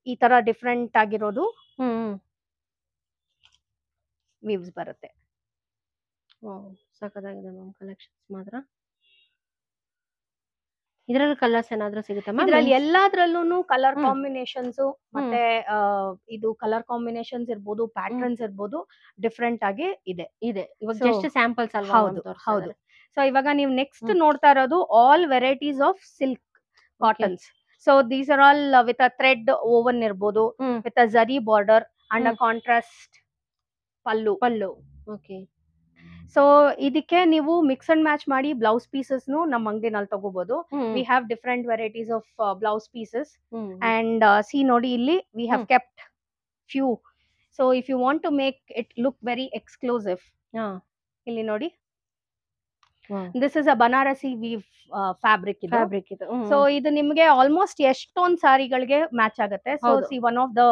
ಈ ತರ ಡಿಫ್ರೆಂಟ್ ಆಗಿರೋದು ವೀವ್ಸ್ ಬರುತ್ತೆ. ಸಖತ್ತಾಗಿದೆ ಮ್ಯಾಮ್ ಕಲೆಕ್ಷನ್ಸ್ ಮಾತ್ರ. ಇದರಲ್ಲಿ ಕಲರ್ಸ್ ಏನಾದ್ರೂ ಸಿಗುತ್ತೆ ಮ್ಯಾಮ್? ಇದರಲ್ಲಿ ಎಲ್ಲಾದ್ರಲ್ಲೂ ಕಲರ್ ಕಾಂಬಿನೇಷನ್ಸ್ ಮತ್ತೆ ಇದು ಕಲರ್ ಕಾಂಬಿನೇಷನ್ಸ್ ಇರ್ಬೋದು, ಪ್ಯಾಟರ್ನ್ಸ್ ಇರ್ಬೋದು, ಡಿಫ್ರೆಂಟ್ ಆಗಿ ಇದೆ. ಇವಾಗ ಜಸ್ಟ್ ಸ್ಯಾಂಪಲ್ಸ್ ಅಲ್ವಾ? ಹೌದು. ಸೊ ಇವಾಗ ನೀವು ನೆಕ್ಸ್ಟ್ ನೋಡ್ತಾ ಇರೋದು all varieties of silk cottons. So these are all with a thread woven ಇರ್ಬೋದು, with a zari border and a contrast pallu. Okay. So ಇದಕ್ಕೆ ನೀವು ಮಿಕ್ಸ್ ಅಂಡ್ ಮ್ಯಾಚ್ ಮಾಡಿ ಬ್ಲೌಸ್ ಪೀಸಸ್ ನಮ್ಮ ಅಂಗಡಿನಲ್ಲಿ ತಗೋಬಹುದು. We have different varieties of blouse pieces and see ನೋಡಿ ಇಲ್ಲಿ we have kept few. So if you want to make it look very exclusive, ಇಲ್ಲಿ ನೋಡಿ, this is a Banarasi view fabric ಇದು. So ಇದು ನಿಮ್ಗೆ ಆಲ್ಮೋಸ್ಟ್ ಎಷ್ಟೊಂದ್ ಸಾರಿಗಳಿಗೆ ಮ್ಯಾಚ್ ಆಗುತ್ತೆ. So see one of the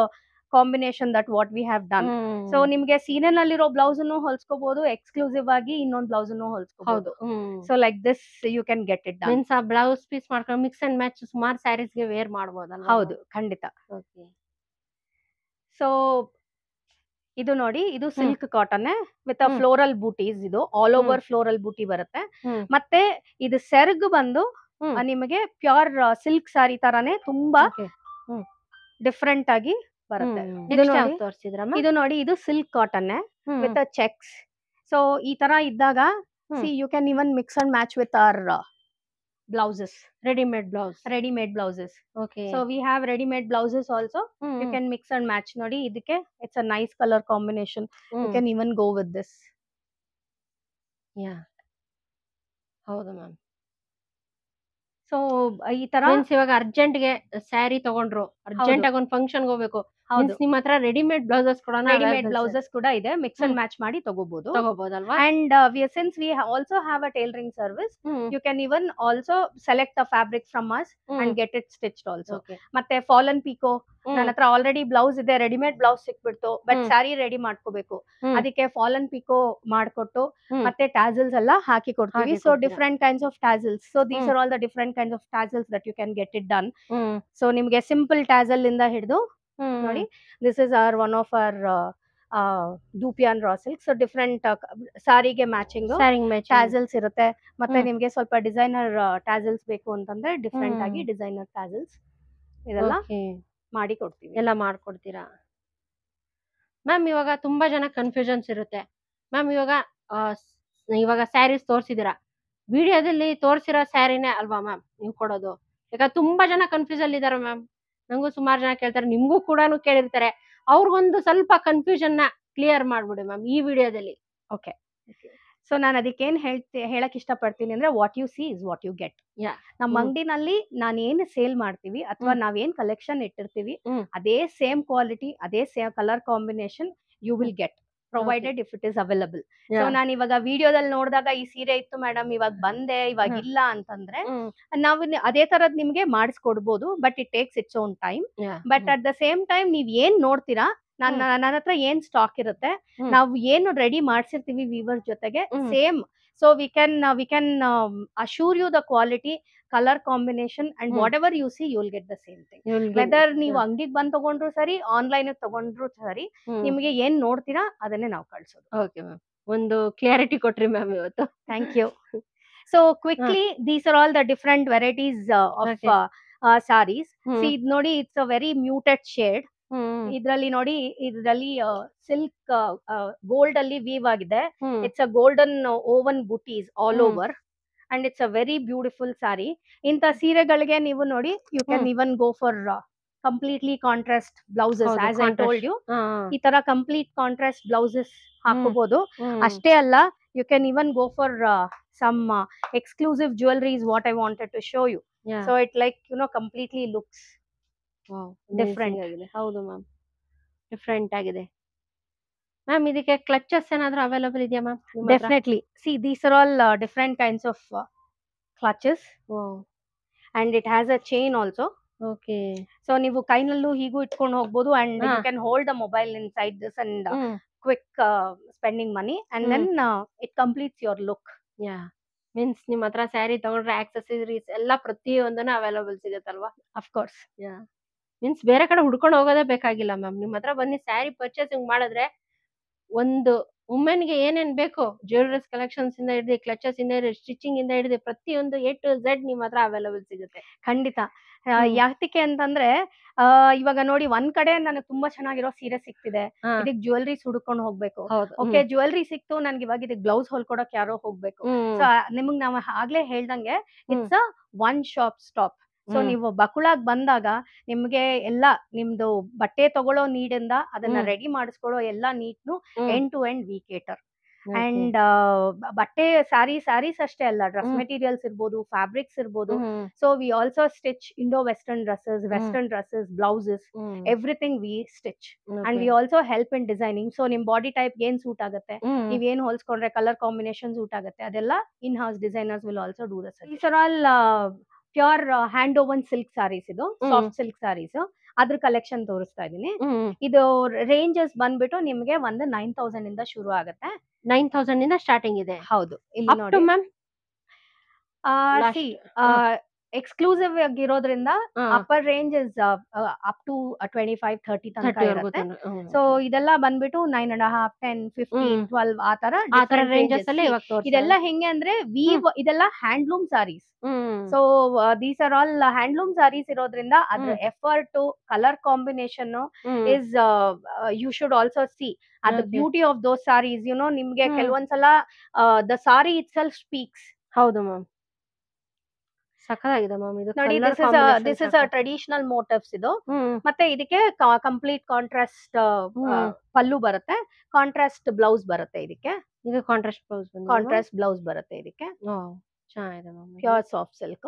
combination that what we have done. So ನಿಮ್ಗೆ ಸೀರಿಯಲ್ ನಲ್ಲಿರೋ ಬ್ಲೌಸ್ ಹೊಲ್ಸ್ಕೋಬಹುದು, ಎಕ್ಸ್ಕ್ಲೂಸಿವ್ ಆಗಿ ಇನ್ನೊಂದು ಬ್ಲೌಸ್ ಹೊಲ್ಸ್ಕೋಬಹುದು. So like this you can get it done. Means ಆ ಬ್ಲೌಸ್ ಪೀಸ್ ಮಾಡ್ಕೊಂಡು ಮಿಕ್ಸ್ ಅಂಡ್ ಮ್ಯಾಚ್ ಸುಮಾರು ಸ್ಯಾರೀಸ್ ಗೆ ವೇರ್ ಮಾಡಬಹುದಲ್ಲ? ಹೌದು, ಖಂಡಿತ. ಸೊ ಇದು ನೋಡಿ, ಇದು ಸಿಲ್ಕ್ ಕಾಟನ್ ವಿತ್ ಫ್ಲೋರಲ್ ಬೂಟೀಸ್. ಇದು ಆಲ್ ಓವರ್ ಫ್ಲೋರಲ್ ಬೂಟಿ ಬರುತ್ತೆ. ಮತ್ತೆ ಇದು ಸೆರ್ಗ್ ಬಂದು ನಿಮಗೆ ಪ್ಯೂರ್ ಸಿಲ್ಕ್ ಸಾರಿ ತರಾನೇ ತುಂಬಾ ಡಿಫ್ರೆಂಟ್ ಆಗಿ ಬರುತ್ತೆ. ಇದು ನೋಡಿ, ಇದು silk cotton with checks. So ಈ ತರ ಇದ್ದಾಗ see you can even mix and match with our blouses, ready-made blouses. Okay. So we have ready-made blouses also. You can mix and match. Nodi idikke it's a nice color combination. You can even go with this. Yeah. ಹೌದು ma'am. So ಈ ತರ means ಇವಾಗ urgent ಗೆ ಸ್ಯಾರಿ ತಗೊಂಡ್ರು, urgent ಆಗಿ ಒಂದು function ಹೋಗ್ಬೇಕು, ನಿಮ್ಮ ಹತ್ರ ರೆಡಿಮೇಡ್ ಬ್ಲೌಸಸ್ ಕೂಡ ಇದೆ. ಮಿಕ್ಸ್ ಅಂಡ್ ಮ್ಯಾಚ್ ಮಾಡಿ ತಗೋಬಹುದಲ್ವಾ? And since we also have a tailoring service, you can even also select the fabric from us and get it stitched also. ಮತ್ತೆ ಫಾಲನ್ ಪಿಕೋ ನನ್ನ ಹತ್ರ ಆಲ್ರೆಡಿ ಬ್ಲೌಸ್ ಇದೆ, readymade blouse ಸಿಕ್ಬಿಡ್ತು, but sari ready ಮಾಡ್ಕೋಬೇಕು, ಅದಕ್ಕೆ fallen pico ಮಾಡ್ಕೊಟ್ಟು ಮತ್ತೆ tassels ಎಲ್ಲ ಹಾಕಿ ಕೊಡ್ತೀವಿ. So different kinds of tassels. So these are all the different kinds of tassels that you can get it done. So ನಿಮ್ಗೆ ಸಿಂಪಲ್ ಟ್ಯಾಸಲ್ ಇಂದ ಹಿಡಿದು ನೋಡಿ, this is our one of our dupion raw silk. So different ಸಾರಿಗೆ matching tassels ಇರುತ್ತೆ. ಮತ್ತೆ ನಿಮ್ಗೆ ಸ್ವಲ್ಪ designer tassels ಬೇಕು ಅಂತಂದ್ರೆ ಡಿಫ್ರೆಂಟ್ ಆಗಿ ಡಿಸೈನರ್ ಟ್ಯಾಸಲ್ಸ್ ಇದೆಲ್ಲ ಮಾಡಿ ಕೊಡ್ತೀವಿ. ಎಲ್ಲ ಮಾಡ್ಕೊಡ್ತೀರಾ ಮ್ಯಾಮ್? ಇವಾಗ ತುಂಬಾ ಜನ ಕನ್ಫ್ಯೂಷನ್ಸ್ ಇರುತ್ತೆ ಮ್ಯಾಮ್. ಇವಾಗ ಸ್ಯಾರೀಸ್ ತೋರಿಸಿದಿರಾ, ವಿಡಿಯೋದಲ್ಲಿ ತೋರಿಸಿರೋ ಸ್ಯಾರಿನೇ ಅಲ್ವಾ ಮ್ಯಾಮ್ ನೀವು ಕೊಡೋದು? ಈಗ ತುಂಬಾ ಜನ ಕನ್ಫ್ಯೂಸ್ ಅಲ್ಲಿ ಇದಾರೆ ಮ್ಯಾಮ್. ನಂಗೂ ಸುಮಾರು ಜನ ಕೇಳ್ತಾರೆ, ನಿಮ್ಗೂ ಕೂಡ ಕೇಳಿರ್ತಾರೆ. ಅವ್ರಿಗೊಂದು ಸ್ವಲ್ಪ ಕನ್ಫ್ಯೂಷನ್ ನ ಕ್ಲಿಯರ್ ಮಾಡ್ಬಿಡಿ ಮ್ಯಾಮ್ ಈ ವಿಡಿಯೋದಲ್ಲಿ. ಓಕೆ. ಸೊ ನಾನು ಅದಕ್ಕೇನ್ ಹೇಳಕ್ ಇಷ್ಟಪಡ್ತೀನಿ ಅಂದ್ರೆ, what you see is what you get. ನಮ್ಮ ಅಂಗಡಿನಲ್ಲಿ ನಾನೇನ್ ಸೇಲ್ ಮಾಡ್ತೀವಿ ಅಥವಾ ನಾವೇನ್ ಕಲೆಕ್ಷನ್ ಇಟ್ಟಿರ್ತೀವಿ, ಅದೇ ಸೇಮ್ ಕ್ವಾಲಿಟಿ, ಅದೇ same colour combination you will get, provided if it is available. So ನಾನು ಇವಾಗ ವಿಡಿಯೋದಲ್ಲಿ ನೋಡಿದಾಗ ಈ ಸೀರೆ ಇತ್ತು ಮೇಡಮ್, ಇವಾಗ ಬಂದೆ, ಇವಾಗ ಇಲ್ಲ ಅಂತಂದ್ರೆ ನಾವು ಅದೇ ತರದ್ ನಿಮ್ಗೆ ಮಾಡಿಸ್ಕೊಡ್ಬೋದು, but it takes its own time. But at the same time ನೀವ್ ಏನ್ ನೋಡ್ತೀರಾ, ನನ್ನ ಹತ್ರ ಏನ್ ಸ್ಟಾಕ್ ಇರುತ್ತೆ, ನಾವು ಏನು ರೆಡಿ ಮಾಡ್ಸಿರ್ತೀವಿ ವೀವರ್ಸ್ ಜೊತೆಗೆ same. So we can assure you the quality, colour combination and whatever you see you will get the same thing. Whether ನೀವು ಅಂಗಡಿಗೆ ಬಂದ್ ತಗೊಂಡ್ರು ಸರಿ, ಆನ್ಲೈನ್ ತಗೊಂಡ್ರು ಸರಿ, ನಿಮ್ಗೆ ಏನ್ ನೋಡ್ತೀರಾ ಅದನ್ನೇ ನಾವು ಕಳ್ಸೋದು. ಓಕೆ ಮ್ಯಾಮ್, ಒಂದು ಕ್ಲಾರಿಟಿ ಕೊಟ್ರಿ ಮ್ಯಾಮ್ ಇವತ್ತು. Thank you. So quickly, these are all the different varieties of saris. See ಇದ್ ನೋಡಿ, it's a very muted shade. ಇದ್ರಲ್ಲಿ ನೋಡಿ, ಇದ್ರಲ್ಲಿ ಸಿಲ್ಕ್ ಗೋಲ್ಡ್ ಅಲ್ಲಿ ವೀವ್ ಆಗಿದೆ. It's a golden woven butis all over and it's a very beautiful sari. ಇಂತ ಸೀರೆಗಳಿಗೆ ನೀವು ನೋಡಿ, you can even go for completely contrast blouses. As I told you, ಈ ತರ ಕಂಪ್ಲೀಟ್ ಕಾಂಟ್ರಾಸ್ಟ್ ಬ್ಲೌಸಸ್ ಹಾಕೋಬಹುದು. ಅಷ್ಟೇ ಅಲ್ಲ, you can even go for some exclusive jewelry is what I wanted to show you. So it like completely looks different. ಹೌದು ma'am, different ಆಗಿದೆ ma'am. ಇದಕ್ಕೆ clutches ಏನಾದ್ರೂ available ಇದೆಯಾ ma'am? Definitely. See, these are all different kinds of clutches. And it has a chain also. Okay. So ನೀವು ಕೈನಲ್ಲೂ ಹೀಗೂ ಇಟ್ಕೊಂಡು ಹೋಗ್ಬೋದು, and you can hold the mobile inside this and quick spending money, and then it completes your look. Means ನಿಮ್ಮ ಹತ್ರ ಸ್ಯಾರಿ ತಗೊಂಡ್ರೆ accessories ಎಲ್ಲ ಪ್ರತಿಯೊಂದನ್ನು available ಸಿಗುತ್ತಲ್ವಾ? Of course. ಮೀನ್ಸ್ ಬೇರೆ ಕಡೆ ಹುಡ್ಕೊಂಡು ಹೋಗೋದೇ ಬೇಕಾಗಿಲ್ಲ ಮ್ಯಾಮ್. ನಿಮ್ಮ ಹತ್ರ ಬನ್ನಿ ಸ್ಯಾರಿ ಪರ್ಚೇಸಿಂಗ್ ಮಾಡಿದ್ರೆ ಒಂದು ವುಮೆನ್ಗೆ ಏನೇನ್ ಬೇಕು, ಜ್ಯುವೆಲರೀಸ್ ಕಲೆಕ್ಷನ್ಸ್ ಇಂದ ಹಿಡಿದು, ಕ್ಲಚಸ್ ಇಂದ ಹಿಡಿದು, ಸ್ಟಿಚಿಂಗ್ ಇಂದ ಹಿಡಿದು ಪ್ರತಿಯೊಂದು A to Z ನಿಮ್ಮ ಹತ್ರ ಅವೈಲೇಬಲ್ ಸಿಗುತ್ತೆ. ಖಂಡಿತ. ಯಾತಕ್ಕೆ ಅಂತಂದ್ರೆ, ಇವಾಗ ನೋಡಿ, ಒಂದ್ ಕಡೆ ನನಗೆ ತುಂಬಾ ಚೆನ್ನಾಗಿರೋ ಸೀರೆ ಸಿಕ್ತಿದೆ, ಇದಕ್ ಜ್ಯುವೆಲರೀಸ್ ಹುಡ್ಕೊಂಡು ಹೋಗ್ಬೇಕು. ಓಕೆ, ಜ್ಯುವೆಲರಿ ಸಿಕ್ತು, ನನ್ಗೆ ಇವಾಗ ಇದಕ್ ಬ್ಲೌಸ್ ಹೊಲ್ಕೊಡಕ್ ಯಾರೋ ಹೋಗ್ಬೇಕು. ಸೊ ನಿಮಗ್ ನಾವು ಆಗ್ಲೇ ಹೇಳ್ದಂಗೆ, it's a one shop stop. So ನೀವು ಬಕುಳಾಗ್ ಬಂದಾಗ ನಿಮ್ಗೆ ಎಲ್ಲ ನಿಮ್ದು ಬಟ್ಟೆ ತಗೊಳ್ಳೋ ನೀಡಿಂದ ಅದನ್ನ ರೆಡಿ ಮಾಡಿಸ್ಕೊಳ್ಳೋ ಎಲ್ಲಾ ನೀಟ್ನು end to end we cater. And ಬಟ್ಟೆ ಸ್ಯಾರೀಸ್ ಅಷ್ಟೇ ಅಲ್ಲ, ಡ್ರೆಸ್ ಮೆಟೀರಿಯಲ್ಸ್ ಇರ್ಬೋದು, ಫ್ಯಾಬ್ರಿಕ್ಸ್ ಇರ್ಬೋದು. So we also stitch Indo western dresses, blouses, everything we stitch. And we also help in designing. So ನಿಮ್ ಬಾಡಿ ಟೈಪ್ ಏನ್ ಸೂಟ್ ಆಗುತ್ತೆ, ನೀವ್ ಏನ್ ಹೊಲ್ಸ್ಕೊಂಡ್ರೆ ಕಲರ್ ಕಾಂಬಿನೇಷನ್ ಸೂಟ್ ಆಗುತ್ತೆ, ಅದೆಲ್ಲ in house designers will also do thus. These are all pure hand woven silk saris. ಇದು soft silk saris. ಅದ್ರ ಕಲೆಕ್ಷನ್ ತೋರಿಸ್ತಾ ಇದೀನಿ. ಇದು ರೇಂಜಸ್ ಬಂದ್ಬಿಟ್ಟು ನಿಮ್ಗೆ ಒಂದು 9,000 ಇಂದ ಶುರು ಆಗುತ್ತೆ. 9,000 ಇಂದ ಸ್ಟಾರ್ಟಿಂಗ್ ಇದೆ. ಹೌದು, ಇಲ್ಲಿ ನೋಡಿ ಮ್ಯಾಮ್. ಎಕ್ಸ್ಕ್ಲೂಸಿವ್ ಆಗಿರೋದ್ರಿಂದ upper range is up to 25-30 ತನಕ ಇರುತ್ತೆ. ಸೊ ಇದೆಲ್ಲ ಬಂದ್ಬಿಟ್ಟು 9.5, 10, 15, 12 ಆ ತರ ರೇಂಜಸ್ ಅಲ್ಲಿ. ಇದೆಲ್ಲ ಹೆಂಗೆ ಅಂದ್ರೆ ಇದೆಲ್ಲ handloom saris. So these are all handloom saris ಇರೋದ್ರಿಂದ ಅದ್ರ effort, colour combination is you should also see the beauty of those saris. ನಿಮ್ಗೆ ಕೆಲವೊಂದ್ಸಲ the sari itself speaks. ಹೌದು ಮ್ಯಾಮ್, ಸಖತ್ತಾಗಿದೆ ಮ್ಯಾಮ್. ಇದು ನೋಡಿ, this is a traditional motifs ಇದು. ಮತ್ತೆ ಇದಕ್ಕೆ ಕಂಪ್ಲೀಟ್ ಕಾಂಟ್ರಾಸ್ಟ್ ಪಲ್ಲು ಬರುತ್ತೆ, ಕಾಂಟ್ರಾಸ್ಟ್ ಬ್ಲೌಸ್ ಬರುತ್ತೆ. ಇದಕ್ಕೆ ಇದು ಕಾಂಟ್ರಾಸ್ಟ್ ಬ್ಲೌಸ್ ಬರುತ್ತೆ. ಇದಕ್ಕೆ ಚೆನ್ನಾಗಿದೆ ಮ್ಯಾಮ್. ಪ್ಯೂರ್ ಸಾಫ್ಟ್ ಸಿಲ್ಕ್,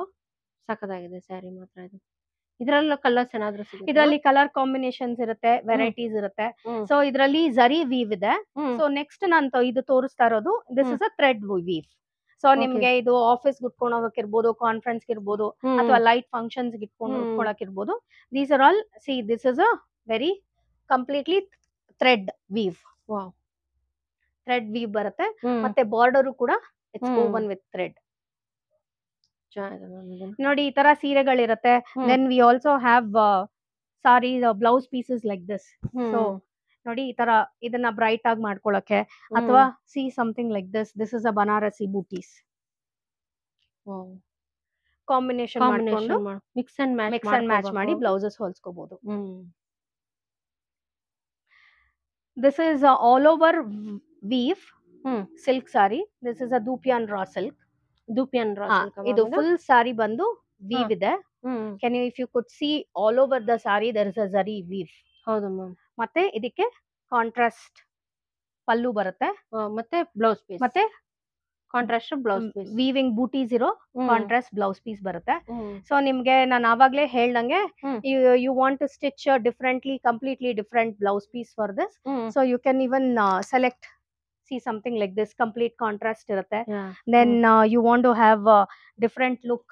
ಸಖತ್ತಾಗಿದೆ ಸ್ಯಾರಿ ಮಾತ್ರ. ಇದು ಇದರಲ್ಲೂ ಕಲರ್ಸ್ ಏನಾದ್ರು ಸಿಗುತ್ತೆ? ಇದರಲ್ಲಿ ಕಲರ್ ಕಾಂಬಿನೇಷನ್ಸ್ ಇರುತ್ತೆ, ವೆರೈಟೀಸ್ ಇರುತ್ತೆ. ಸೊ ಇದರಲ್ಲಿ ಝರಿ ವೀವ್ ಇದೆ. ಸೊ ನೆಕ್ಸ್ಟ್ ನಾನು ಇದು ತೋರಿಸ್ತಾ ಇರೋದು, this is a thread view. So ನಿಮ್ಗೆ ಇದು ಆಫೀಸ್ ಉಟ್ಕೊಂಡು ಹೋಗಕ್ಕಿರ್ಬೋದು, ಕಾನ್ಫರೆನ್ಸ್ ಇರ್ಬೋದು, ಅಥವಾ ಲೈಟ್ ಫಂಕ್ಷನ್ಸ್ ಇಟ್ಕೊಂಡು ಉಟ್ಕೊಳಕ್ ಇರ್ಬೋದು. These are all, see this is a very completely thread view. Thread view ಬರುತ್ತೆ. ಮತ್ತೆ ಬಾರ್ಡರ್ ಕೂಡ ಇಟ್ಸ್ ಓವನ್ ವಿತ್ ಥ್ರೆಡ್. ನೋಡಿ, ಈ ತರ ಸೀರೆಗಳಿರುತ್ತೆ. Then we also have sari blouse pieces like this. So ನೋಡಿ, ಈ ತರ ಇದನ್ನ ಬ್ರೈಟ್ ಆಗಿ ಮಾಡ್ಕೊಳಕ್ಕೆ, ಅಥವಾ see something like this is a Banarasi butis. Combination ಮಾಡ್ಕೊಂಡು ಮಿಕ್ಸ್ ಅಂಡ್ ಮ್ಯಾಚ್ ಮಾಡಿ ಬ್ಲೌಸಸ್ ಹೊಲ್ಸ್ಕೋಬಹುದು. This is all over weave silk sari. This is a dupion raw silk. ಇದು ಫುಲ್ ಸಾರಿ ಬಂದು ವೀವ್ ಇದೆ. Can you if you could see all over the sari there is a zari weave. ಹೌದು ma'am. ಮತ್ತೆ ಇದಕ್ಕೆ contrast pallu ಬರುತ್ತೆ, ಮತ್ತೆ ಬ್ಲೌಸ್ ಪೀಸ್, ಮತ್ತೆ contrast blouse piece, weaving butis ಇರೋ ಕಾಂಟ್ರಾಸ್ಟ್ ಬ್ಲೌಸ್ ಪೀಸ್ ಬರುತ್ತೆ. ಸೊ ನಿಮ್ಗೆ ನಾನು ಆವಾಗ್ಲೇ ಹೇಳ್ದಂಗೆ, you want to stitch differently, completely different blouse piece for this. So you can even select, see something like this, complete contrast irutte. Then you want to have a different look.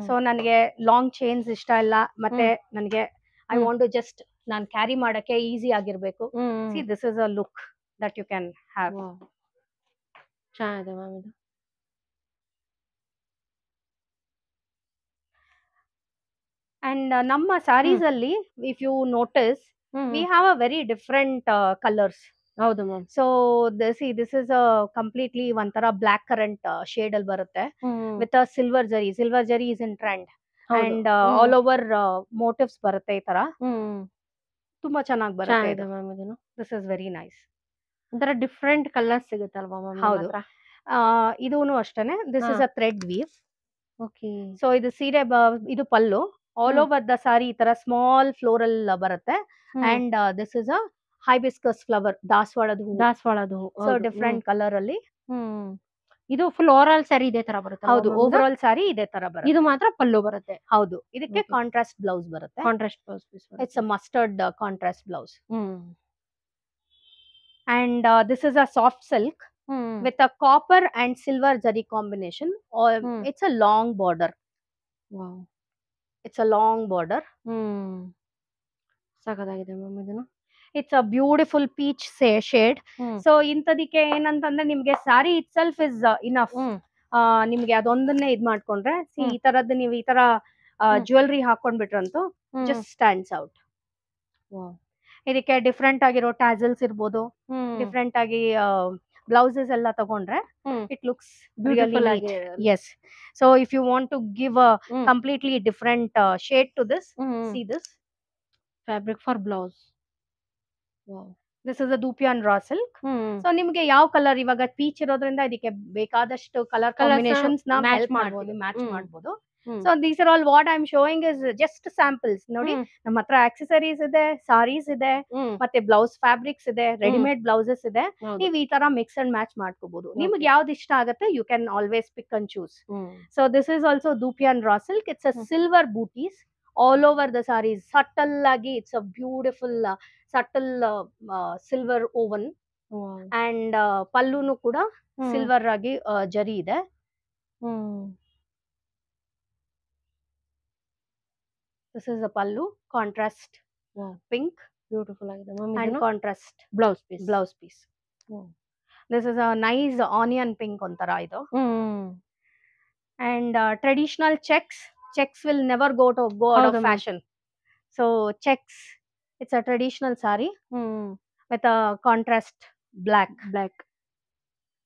So ನನಗೆ long chains ಇಷ್ಟ ಇಲ್ಲ, ಮತ್ತೆ ನನಗೆ I want to just ನಾನು carry ಮಾಡಕ್ಕೆ easy ಆಗಿರ್ಬೇಕು. See, this is a look that you can have. ಚೆನ್ನಾಗಿದೆ ma'am ಇದು. And ನಮ್ಮ ಸ್ಯಾರೀಸ್ ಅಲ್ಲಿ if you notice, we have a very different colors. ಹೌದು ma'am. So this is completely ಒಂಥರ block current shade ಅಲ್ಲಿ ಬರುತ್ತೆ, ವಿತ್ ಸಿಲ್ವರ್ ಜರಿ. ಸಿಲ್ವರ್ ಜರಿ is in trend. And all over motives ಬರುತ್ತೆ. ಈ ತರ ತುಂಬಾ ಚೆನ್ನಾಗಿ ಬರುತ್ತೆ ಮ್ಯಾಮ್. ಇದನ್ನು ದಿಸ್ ಇಸ್ ವೆರಿ ನೈಸ್. ಒಂಥರ ಡಿಫ್ರೆಂಟ್ ಕಲರ್ಸ್ ಸಿಗುತ್ತಲ್ವಾ ಮ್ಯಾಮ್? ಹೌದು, ಇದೂನು ಅಷ್ಟೇನೆ. This is a thread view. Okay. So ಇದು ಸೀರೆ, ಇದು ಪಲ್ಲು. ಆಲ್ ಓವರ್ ದ ಸಾರಿ ಈ ತರ ಸ್ಮಾಲ್ ಫ್ಲೋರಲ್ ಬರುತ್ತೆ. And this is a hibiscus flower, ದಾಸವಾಳದ ಹೂ. ಸೊ ಡಿಫ್ರೆಂಟ್ ಕಲರ್ ಅಲ್ಲಿ. ಇದು ಫುಲ್ ಓವರ್ ಆಲ್ ಸಾರಿ ಇದೇ ತರ ಬರುತ್ತೆ? ಹೌದು, ಓವರ್ ಆಲ್ ಸಾರಿ ಇದೇ ತರ ಬರುತ್ತೆ. ಇದು ಮಾತ್ರ ಪಲ್ಲು ಬರುತ್ತೆ? ಹೌದು. ಇದಕ್ಕೆ ಕಾಂಟ್ರಾಸ್ಟ್ ಬ್ಲೌಸ್ ಬರುತ್ತೆ. Contrast blouse piece. It's a mustard contrast blouse. And this is a soft silk with a copper and silver zari combination. It's a long border. Wow. It's a long border. ಸಖತ್ತಾಗಿದೆ ma'am ಇದನ್ನು. It's a beautiful peach shade. So ಇಂತದಕ್ಕೆ ಏನಂತಂದ್ರೆ ನಿಮ್ಗೆ ಸಾರಿ it self is enough. ನಿಮ್ಗೆ ಅದೊಂದನ್ನೇ ಇದ್ ಮಾಡ್ಕೊಂಡ್ರೆ, ಈ ತರದ್ದು ನೀವು ಈ ತರ ಜ್ಯುವೆಲ್ರಿ ಹಾಕೊಂಡ್ಬಿಟ್ರಂತೂ ಜಸ್ಟ್ ಸ್ಟ್ಯಾಂಡ್ಸ್ ಔಟ್. ಇದಕ್ಕೆ ಡಿಫ್ರೆಂಟ್ ಆಗಿರೋ ಟ್ಯಾಸಲ್ಸ್ ಇರ್ಬೋದು, ಡಿಫ್ರೆಂಟ್ ಆಗಿ ಬ್ಲೌಸಸ್ ಎಲ್ಲ ತಗೊಂಡ್ರೆ ಇಟ್ ಲುಕ್ಸ್ ಬ್ಯೂಟಿಫುಲ್ ಆಗಿ. Yes. So if you want to give a completely different shade to this, see this fabric for blouse. Wow. This is a Dupian raw silk. So ನಿಮಗೆ ಯಾವ colour, ಇವಾಗ peach ಇರೋದ್ರಿಂದ ಇದಕ್ಕೆ ಬೇಕಾದಷ್ಟು colour combinations ನ match ಮಾಡಬಹುದು. So these are all what I am showing is just samples. ನೋಡಿ, ನಮ್ಮ ಹತ್ರ ಆಕ್ಸೆಸರೀಸ್ ಇದೆ, ಸಾರೀಸ್ ಇದೆ, ಮತ್ತೆ ಬ್ಲೌಸ್ ಫ್ಯಾಬ್ರಿಕ್ಸ್ ಇದೆ, ರೆಡಿಮೇಡ್ ಬ್ಲೌಸಸ್ ಇದೆ. ನೀವು ಈ ತರ ಮಿಕ್ಸ್ ಅಂಡ್ ಮ್ಯಾಚ್ ಮಾಡ್ಕೋಬಹುದು. ನಿಮ್ಗೆ ಯಾವ್ದು ಇಷ್ಟ ಆಗುತ್ತೆ, you can always pick and choose. So this is also dupion raw silk. It's a silver butis all over the sarees. Subtle agi, it's a beautiful subtle silver woven. And pallunu kuda silver agi jari ide. This is the pallu, contrast pink, beautiful ಆಗಿದೆ and contrast blouse piece. This is a nice onion pink ontara idu. And traditional checks will never go out of fashion. So checks, it's a traditional saree with a contrast black.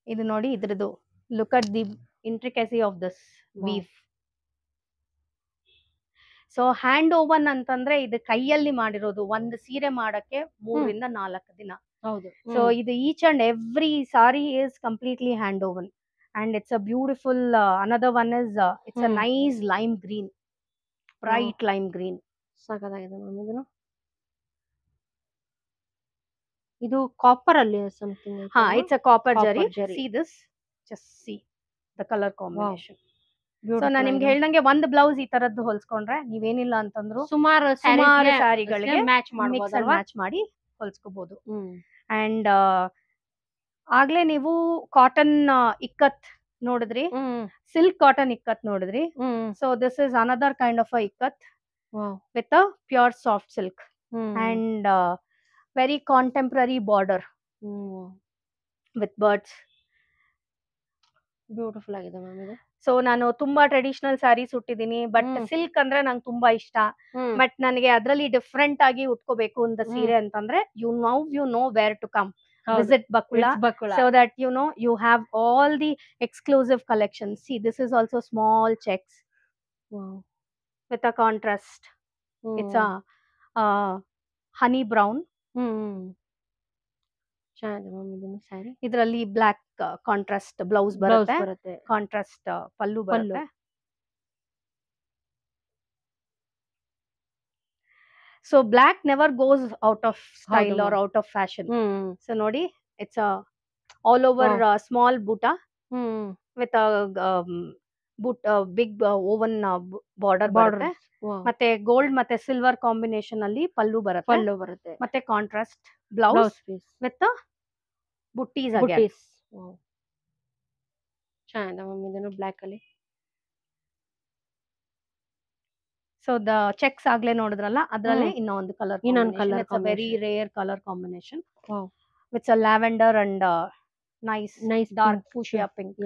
Idu nodi idradu. Look at the intricacy of this weave. So hand oven ಅಂತಂದ್ರೆ ಇದು ಕೈಯಲ್ಲಿ ಮಾಡಿರೋದು. ಒಂದು ಸೀರೆ ಮಾಡಕ್ಕೆ 3 ರಿಂದ 4 ದಿನ. So ಇದು each and every sari is completely hand oven. And it's a beautiful another one is it's a nice lime green, bright lime green. ಸಾಕಾಗಿದೆ ಮ್ಯಾಮ್ ಇದನ್ನು. ಇದು ಕಾಪರ್ ಅಲ್ಲಿ something. It's a copper jari. See this, just see the color combination. So ನಾನು ನಿಮ್ಗೆ ಹೇಳ್ದಂಗೆ ಒಂದು blouse ಈ ತರದ್ದು ಹೊಲ್ಸ್ಕೊಂಡ್ರೆ ನೀವೇನಿಲ್ಲ ಅಂತಂದ್ರು ಸುಮಾರು ಸ್ಯಾರಿಗಳಿಗೆ ಮ್ಯಾಚ್ ಮ್ಯಾಚ್ ಮಾಡಿ ಹೊಲ್ಸ್ಕೋಬಹುದು. ಅಂಡ್ ಆಗ್ಲೇ ನೀವು ಕಾಟನ್ ಇಕ್ಕತ್ ನೋಡಿದ್ರಿ, ಸಿಲ್ಕ್ ಕಾಟನ್ ಇಕ್ಕತ್ ನೋಡಿದ್ರಿ. So this is another kind of a ikat with a pure soft silk and very contemporary border with birds. Beautiful ಆಗಿದೆ ಮ್ಯಾಮ್ ಇದು. ಸೊ ನಾನು ತುಂಬಾ ಟ್ರೆಡಿಷನಲ್ ಸ್ಯಾರೀಸ್ ಉಟ್ಟಿದ್ದೀನಿ, ಬಟ್ ಸಿಲ್ಕ್ ಅಂದ್ರೆ ನಂಗೆ ತುಂಬಾ ಇಷ್ಟ. ಬಟ್ ನನಗೆ ಅದ್ರಲ್ಲಿ ಡಿಫ್ರೆಂಟ್ ಆಗಿ ಉಟ್ಕೋಬೇಕು ಅಂತ ಸೀರೆ ಅಂತಂದ್ರೆ you know where to come. Visit Bakula, so that you have all the exclusive collections. See, this is also small checks with a contrast. It's a honey brown. ಇದರಲ್ಲಿ ಬ್ಲಾಕ್ ಕಾಂಟ್ರಾಸ್ಟ್ ಬ್ಲೌಸ್ ಬರುತ್ತೆ, contrast pallu ಬರುತ್ತೆ. So black never goes out of style or out of fashion. So ನೋಡಿ, it's all over small buta with big woven border ಬರುತ್ತೆ. ಮತ್ತೆ gold ಮತ್ತೆ silver combination ಅಲ್ಲಿ ಪಲ್ಲು ಬರುತ್ತೆ. ಮತ್ತೆ ಕಾಂಟ್ರಾಸ್ಟ್ ಬ್ಲೌಸ್ ವಿತ್ ಬುಟ್ಟೀಸ್. ಚೆನ್ನಾಗಿದೆ ಮ್ಯಾಮ್ ಇದನ್ನು ಬ್ಲಾಕ್ ಅಲ್ಲಿ. ಸೊ ದ ಚೆಕ್ಸ್ ಆಗ್ಲೇ ನೋಡಿದ್ರಲ್ಲ, ಅದ್ರಲ್ಲೇ ಇನ್ನೊಂದು colour, very rare colour combination with lavender and nice dark fuchsia pink.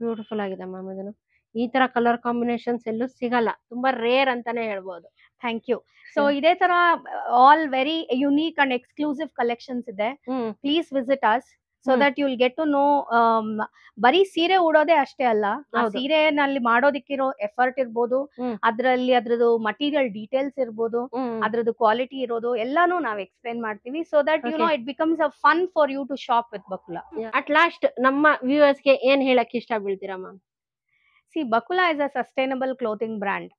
Beautiful ಆಗಿದೆ ಮ್ಯಾಮ್ ಇದನ್ನು. ಈ ತರ ಕಲರ್ ಕಾಂಬಿನೇಷನ್ಸ್ ಎಲ್ಲೂ ಸಿಗಲ್ಲ, ತುಂಬಾ ರೇರ್ ಅಂತಾನೆ ಹೇಳ್ಬೋದು. Thank you. ಸೊ ಇದೇ ತರ all very unique and exclusive collections ಇದೆ. Please visit us so that you will get to know. ಬರೀ ಸೀರೆ ಉಡೋದೇ ಅಷ್ಟೇ ಅಲ್ಲ, ಆ ಸೀರೆನಲ್ಲಿ ಮಾಡೋದಿಕ್ಕಿರೋ ಎಫರ್ಟ್ ಇರ್ಬೋದು, ಅದ್ರದ್ದು ಮಟೀರಿಯಲ್ ಡೀಟೇಲ್ಸ್ ಇರ್ಬೋದು, ಅದ್ರದ್ದು ಕ್ವಾಲಿಟಿ ಇರೋದು ಎಲ್ಲಾನು ನಾವ್ ಎಕ್ಸ್ಪ್ಲೇನ್ ಮಾಡ್ತೀವಿ. So that it becomes a fun for you to shop with Bakula. At last ನಮ್ಮ ವ್ಯೂವರ್ಸ್ ಗೆ ಏನ್ ಹೇಳಕ್ ಇಷ್ಟ ಬೀಳ್ತೀರಾ ma'am? See, Bakula is a sustainable clothing brand.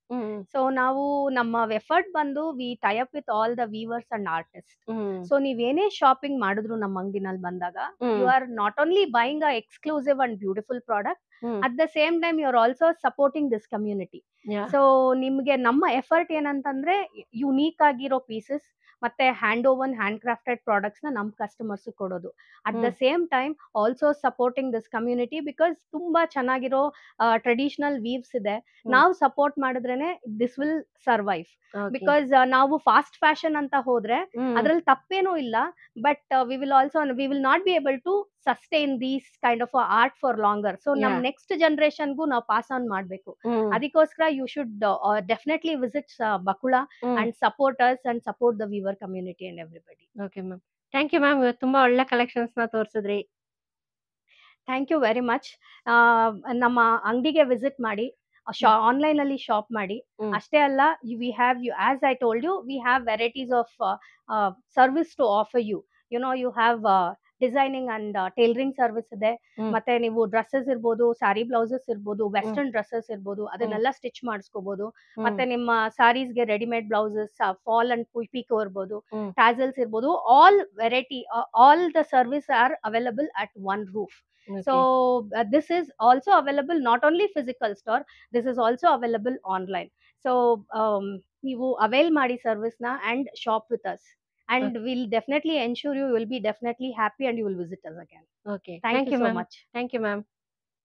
So ನಾವು ನಮ್ಮ ಎಫರ್ಟ್ ಬಂದು we tie up with all the weavers and artist. So ನೀವೇನೇ ಶಾಪಿಂಗ್ ಮಾಡಿದ್ರು ನಮ್ಮ ಅಂಗಡಿನಲ್ಲಿ ಬಂದಾಗ, you are not only buying a exclusive and beautiful product, at the same time you are also supporting this community. So ನಿಮ್ಗೆ ನಮ್ಮ effort ಏನಂತಂದ್ರೆ unique ಆಗಿರೋ pieces ಮತ್ತೆ hand woven hand crafted products ನ ನಮ್ ಕಸ್ಟಮರ್ಸ್ ಕೊಡೋದು. At the same time also supporting this community, because ತುಂಬಾ ಚೆನ್ನಾಗಿರೋ ಟ್ರೆಡಿಷನಲ್ ವೀವ್ಸ್ ಇದೆ. ನಾವು ಸಪೋರ್ಟ್ ಮಾಡಿದ್ರೇನೆ ದಿಸ್ ವಿಲ್ ಸರ್ವೈವ್. ಬಿಕಾಸ್ ನಾವು ಫಾಸ್ಟ್ ಫ್ಯಾಷನ್ ಅಂತ ಹೋದ್ರೆ ಅದ್ರಲ್ಲಿ ತಪ್ಪೇನೂ ಇಲ್ಲ, but we will not be able to sustain these kind of art for longer. So ನಮ್ ನೆಕ್ಸ್ಟ್ ಜನರೇಷನ್ಗೂ ನಾವು ಪಾಸ್ ಆನ್ ಮಾಡ್ಬೇಕು. ಅದಕ್ಕೋಸ್ಕರ you should definitely visit Bakula and support us and support the weaver community and everybody. Okay ma'am, thank you ma'am. ತುಂಬಾ ಒಳ್ಳೆ collections ನ ತೋರಿಸಿದ್ರಿ. Thank you very much. ನಮ್ಮ ಅಂಗಡಿಗೆ ವಿಸಿಟ್ ಮಾಡಿ, ಆನ್ಲೈನ್ ಅಲ್ಲಿ ಶಾಪ್ ಮಾಡಿ. ಅಷ್ಟೇ ಅಲ್ಲ, we have as I told you, we have varieties of service to offer you. You have designing and tailoring service ಇದೆ. ಹ್ಮ್. ಮತ್ತೆ ನೀವು ಡ್ರೆಸ್ಸಸ್ ಇರ್ಬೋದು, ಸ್ಯಾರಿ ಬ್ಲೌಸಸ್ ಇರ್ಬೋದು, ವೆಸ್ಟರ್ನ್ ಡ್ರೆಸ್ಸಸ್ ಇರ್ಬೋದು, ಅದನ್ನೆಲ್ಲ ಸ್ಟಿಚ್ ಮಾಡಿಸ್ಕೋಬಹುದು. ಮತ್ತೆ ನಿಮ್ಮ ಸಾರೀಸ್ಗೆ readymade blouses, fall and pico ಇರ್ಬೋದು, ಹ್ಮ್. ಟ್ಯಾಸಲ್ಸ್ ಇರ್ಬೋದು, all variety, all the service are available at one roof. So this is also available not only physical store, this is also available online. So ನೀವು avail ಮಾಡಿ service ನ and shop with us, and we'll definitely ensure you will be definitely happy and you will visit us again. Okay. Thank you so ma'am. much. Thank you, ma'am.